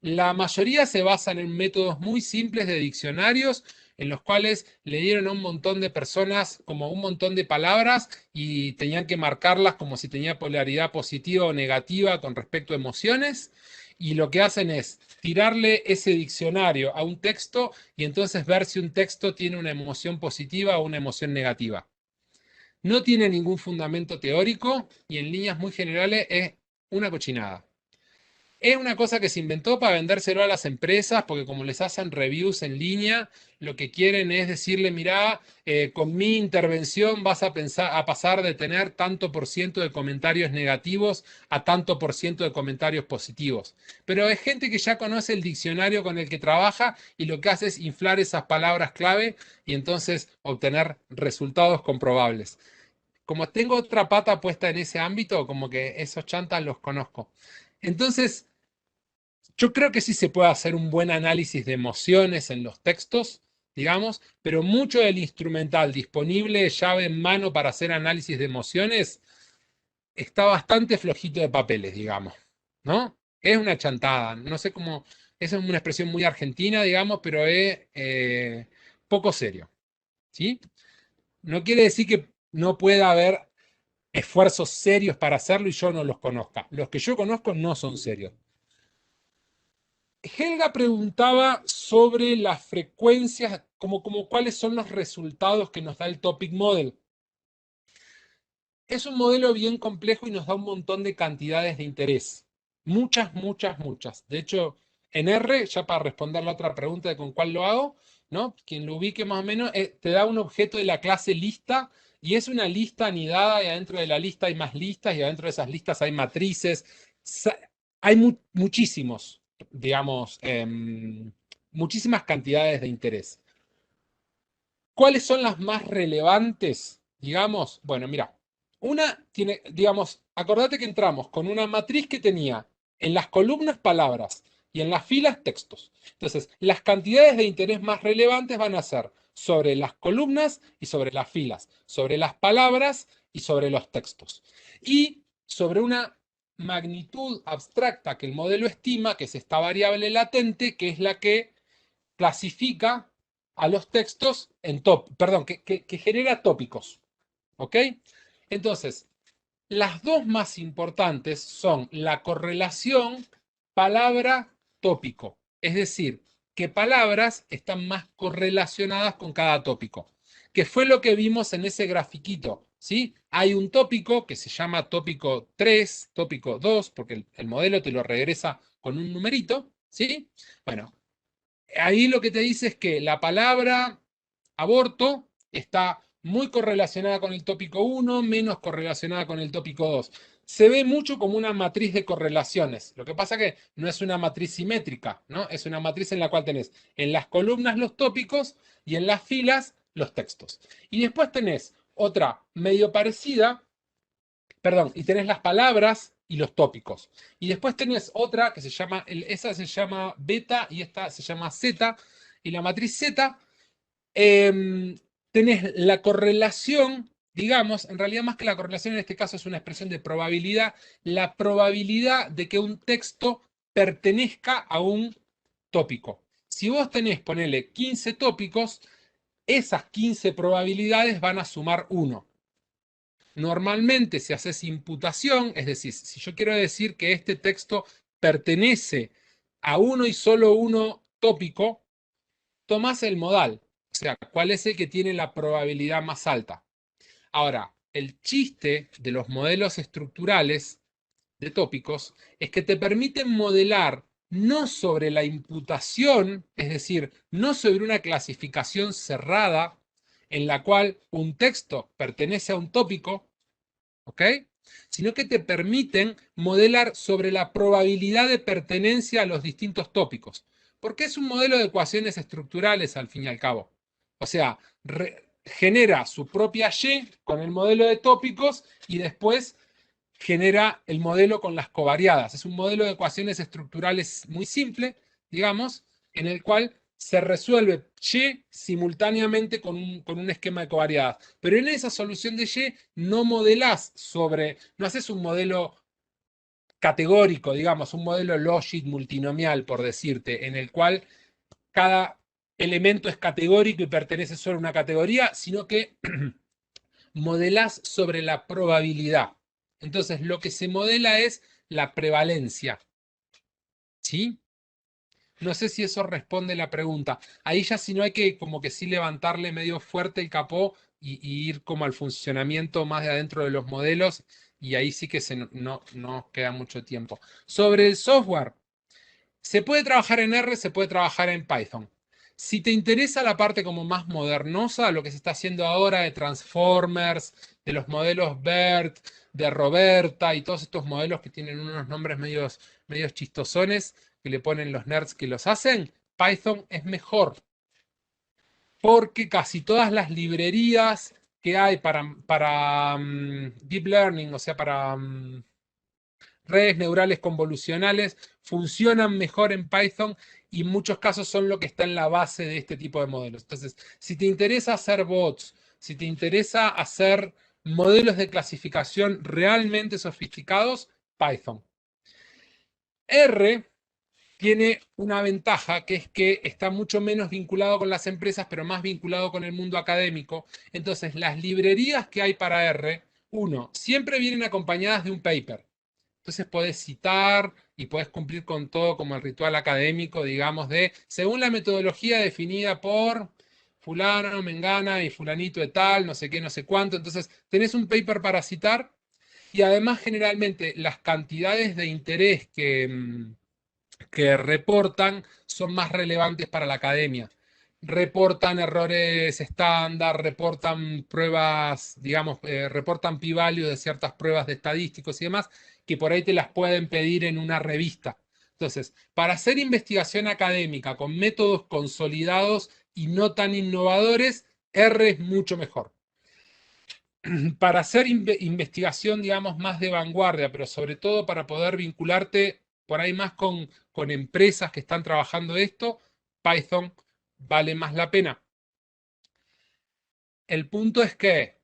La mayoría se basan en métodos muy simples de diccionarios en los cuales le dieron a un montón de personas como un montón de palabras y tenían que marcarlas como si tenía polaridad positiva o negativa con respecto a emociones. Y lo que hacen es tirarle ese diccionario a un texto y entonces ver si un texto tiene una emoción positiva o una emoción negativa. No tiene ningún fundamento teórico y en líneas muy generales es una cochinada. Es una cosa que se inventó para vendérselo a las empresas, porque como les hacen reviews en línea, lo que quieren es decirle, mirá, con mi intervención vas a pasar de tener tanto por ciento de comentarios negativos a tanto por ciento de comentarios positivos. Pero es gente que ya conoce el diccionario con el que trabaja y lo que hace es inflar esas palabras clave y entonces obtener resultados comprobables. Como tengo otra pata puesta en ese ámbito, como que esos chantas los conozco. Entonces, yo creo que sí se puede hacer un buen análisis de emociones en los textos, digamos, pero mucho del instrumental disponible, llave en mano para hacer análisis de emociones, está bastante flojito de papeles, digamos, ¿no? Es una chantada, no sé cómo, esa es una expresión muy argentina, digamos, pero es poco serio, ¿sí? No quiere decir que no pueda haber esfuerzos serios para hacerlo y yo no los conozca. Los que yo conozco no son serios. Helga preguntaba sobre las frecuencias, como cuáles son los resultados que nos da el Topic Model. Es un modelo bien complejo y nos da un montón de cantidades de interés. Muchas, muchas, muchas. De hecho, en R, ya para responder la otra pregunta de con cuál lo hago, ¿no? Quien lo ubique más o menos, te da un objeto de la clase lista y es una lista anidada y adentro de la lista hay más listas y adentro de esas listas hay matrices. Hay muchísimos, digamos, muchísimas cantidades de interés. ¿Cuáles son las más relevantes? Digamos, bueno, mira, una tiene, digamos, acordate que entramos con una matriz que tenía en las columnas palabras y en las filas textos. Entonces, las cantidades de interés más relevantes van a ser sobre las columnas y sobre las filas, sobre las palabras y sobre los textos. Y sobre una magnitud abstracta que el modelo estima, que es esta variable latente, que es la que clasifica a los textos en perdón, que genera tópicos. ¿Ok? Entonces, las dos más importantes son la correlación palabra-tópico. Es decir, que palabras están más correlacionadas con cada tópico. Que fue lo que vimos en ese grafiquito. ¿Sí? Hay un tópico que se llama tópico 3, tópico 2, porque el modelo te lo regresa con un numerito. ¿Sí? Bueno, ahí lo que te dice es que la palabra aborto está muy correlacionada con el tópico 1, menos correlacionada con el tópico 2. Se ve mucho como una matriz de correlaciones. Lo que pasa que no es una matriz simétrica, ¿no? Es una matriz en la cual tenés en las columnas los tópicos y en las filas los textos. Y después tenés otra medio parecida, perdón, y tenés las palabras y los tópicos. Y después tenés otra que se llama, esa se llama beta y esta se llama zeta. Y la matriz zeta, tenés la correlación, digamos, en realidad más que la correlación en este caso es una expresión de probabilidad, la probabilidad de que un texto pertenezca a un tópico. Si vos tenés, ponele 15 tópicos, esas 15 probabilidades van a sumar 1. Normalmente, si haces imputación, es decir, si yo quiero decir que este texto pertenece a uno y solo uno tópico, tomás el modal, o sea, cuál es el que tiene la probabilidad más alta. Ahora, el chiste de los modelos estructurales de tópicos es que te permiten modelar no sobre la imputación, es decir, no sobre una clasificación cerrada en la cual un texto pertenece a un tópico, ¿ok? Sino que te permiten modelar sobre la probabilidad de pertenencia a los distintos tópicos. Porque es un modelo de ecuaciones estructurales al fin y al cabo. O sea, genera su propia Y con el modelo de tópicos y después genera el modelo con las covariadas. Es un modelo de ecuaciones estructurales muy simple, digamos, en el cual se resuelve Y simultáneamente con un esquema de covariadas. Pero en esa solución de Y no modelás no haces un modelo categórico, digamos, un modelo logit multinomial, por decirte, en el cual cada elemento es categórico y pertenece solo a una categoría, sino que modelás sobre la probabilidad. Entonces, lo que se modela es la prevalencia. ¿Sí? No sé si eso responde la pregunta. Ahí ya si no hay que como que sí levantarle medio fuerte el capó y ir como al funcionamiento más de adentro de los modelos y ahí sí que no queda mucho tiempo. Sobre el software, se puede trabajar en R, se puede trabajar en Python. Si te interesa la parte como más modernosa, lo que se está haciendo ahora de Transformers, de los modelos BERT, de Roberta y todos estos modelos que tienen unos nombres medios chistosones que le ponen los nerds que los hacen, Python es mejor. Porque casi todas las librerías que hay para Deep Learning, o sea, para redes neurales convolucionales, funcionan mejor en Python y en muchos casos son lo que está en la base de este tipo de modelos. Entonces, si te interesa hacer bots, si te interesa hacer modelos de clasificación realmente sofisticados, Python. R tiene una ventaja, que es que está mucho menos vinculado con las empresas, pero más vinculado con el mundo académico. Entonces, las librerías que hay para R, uno, siempre vienen acompañadas de un paper. Entonces podés citar y podés cumplir con todo como el ritual académico, digamos, de según la metodología definida por fulano, mengana y fulanito de tal, no sé qué, no sé cuánto. Entonces tenés un paper para citar y además generalmente las cantidades de interés que reportan son más relevantes para la academia. Reportan errores estándar, reportan pruebas, digamos, reportan p-value de ciertas pruebas de estadísticos y demás, que por ahí te las pueden pedir en una revista. Entonces, para hacer investigación académica con métodos consolidados y no tan innovadores, R es mucho mejor. Para hacer investigación, digamos, más de vanguardia, pero sobre todo para poder vincularte por ahí más con empresas que están trabajando esto, Python vale más la pena. El punto es que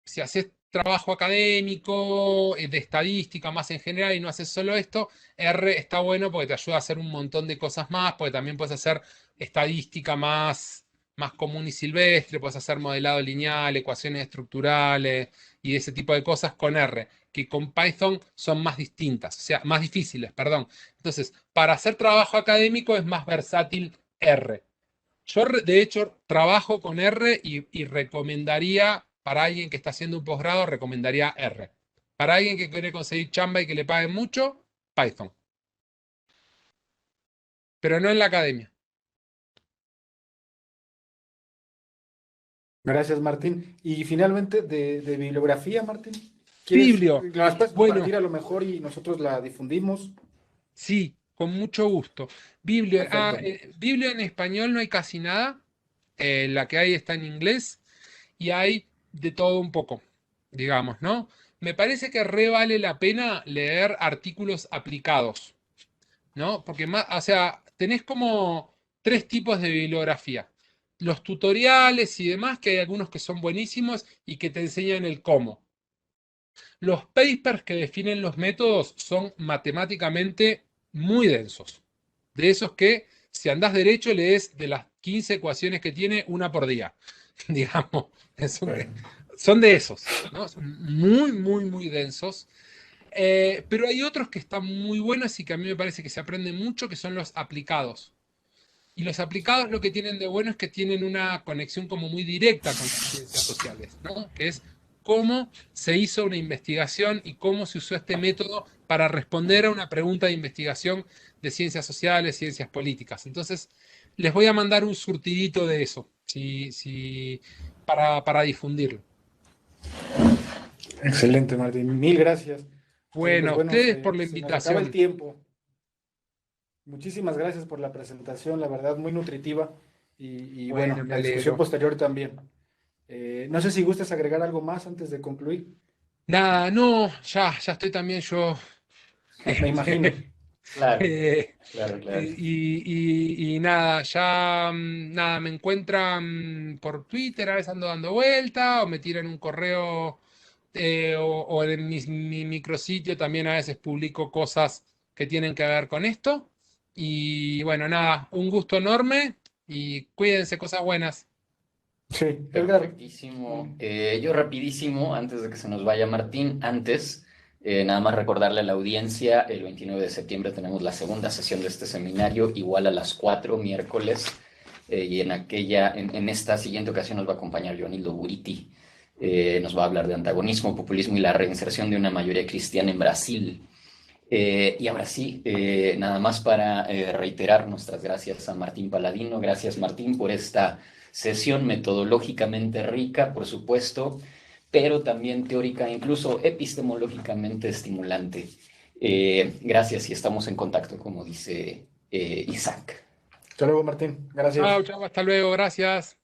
si haces trabajo académico, de estadística más en general y no haces solo esto, R está bueno porque te ayuda a hacer un montón de cosas más, porque también puedes hacer estadística más común y silvestre, puedes hacer modelado lineal, ecuaciones estructurales y ese tipo de cosas con R, que con Python son más distintas, o sea, más difíciles, perdón. Entonces, para hacer trabajo académico es más versátil R. Yo, de hecho, trabajo con R y recomendaría, para alguien que está haciendo un posgrado, recomendaría R. Para alguien que quiere conseguir chamba y que le paguen mucho, Python. Pero no en la academia. Gracias, Martín. Y finalmente, de bibliografía, Martín, Biblio. ¿las puedes Bueno, compartir a lo mejor y nosotros la difundimos? sí, con mucho gusto. Biblio, Perfecto. Biblio en español no hay casi nada. La que hay está en inglés y hay de todo un poco, digamos, ¿no? Me parece que re vale la pena leer artículos aplicados. ¿No? Porque más, o sea, tenés como tres tipos de bibliografía. Los tutoriales y demás, que hay algunos que son buenísimos y que te enseñan el cómo. Los papers que definen los métodos son matemáticamente muy densos. De esos que, si andás derecho, lees de las 15 ecuaciones que tiene, una por día. Digamos, son de esos, ¿no? Son muy, muy, muy densos. Pero hay otros que están muy buenos y que a mí me parece que se aprende mucho, que son los aplicados. Y los aplicados lo que tienen de bueno es que tienen una conexión como muy directa con las ciencias sociales, ¿no? Que es cómo se hizo una investigación y cómo se usó este método para responder a una pregunta de investigación de ciencias sociales, ciencias políticas. Entonces, les voy a mandar un surtidito de eso, para difundirlo. Excelente, Martín. Mil gracias. Bueno, Pues a bueno, ustedes por la se nos acaba el invitación. tiempo. Muchísimas gracias por la presentación, la verdad, muy nutritiva. Y Bueno, bueno, me la discusión alegro. posterior también. No sé si gustas agregar algo más antes de concluir. Nada, no, ya estoy también yo. Me imagino. Claro, eh, claro, claro. y nada, ya nada, me encuentran por Twitter, a veces ando dando vuelta, o me tiran un correo, o en mi micrositio también a veces publico cosas que tienen que ver con esto. Y bueno, nada, un gusto enorme y cuídense, cosas buenas. Sí, Edgar. Perfectísimo. Yo rapidísimo, antes de que se nos vaya Martín, nada más recordarle a la audiencia, el 29 de septiembre tenemos la segunda sesión de este seminario, igual a las 4 miércoles, y en esta siguiente ocasión nos va a acompañar Joanildo Buriti. Nos va a hablar de antagonismo, populismo y la reinserción de una mayoría cristiana en Brasil. Y ahora sí, nada más para reiterar nuestras gracias a Martín Paladino. Gracias, Martín, por esta sesión metodológicamente rica, por supuesto, pero también teórica, incluso epistemológicamente estimulante. Gracias y estamos en contacto, como dice Isaac. Hasta luego, Martín. Gracias. Chao, chao, hasta luego, gracias.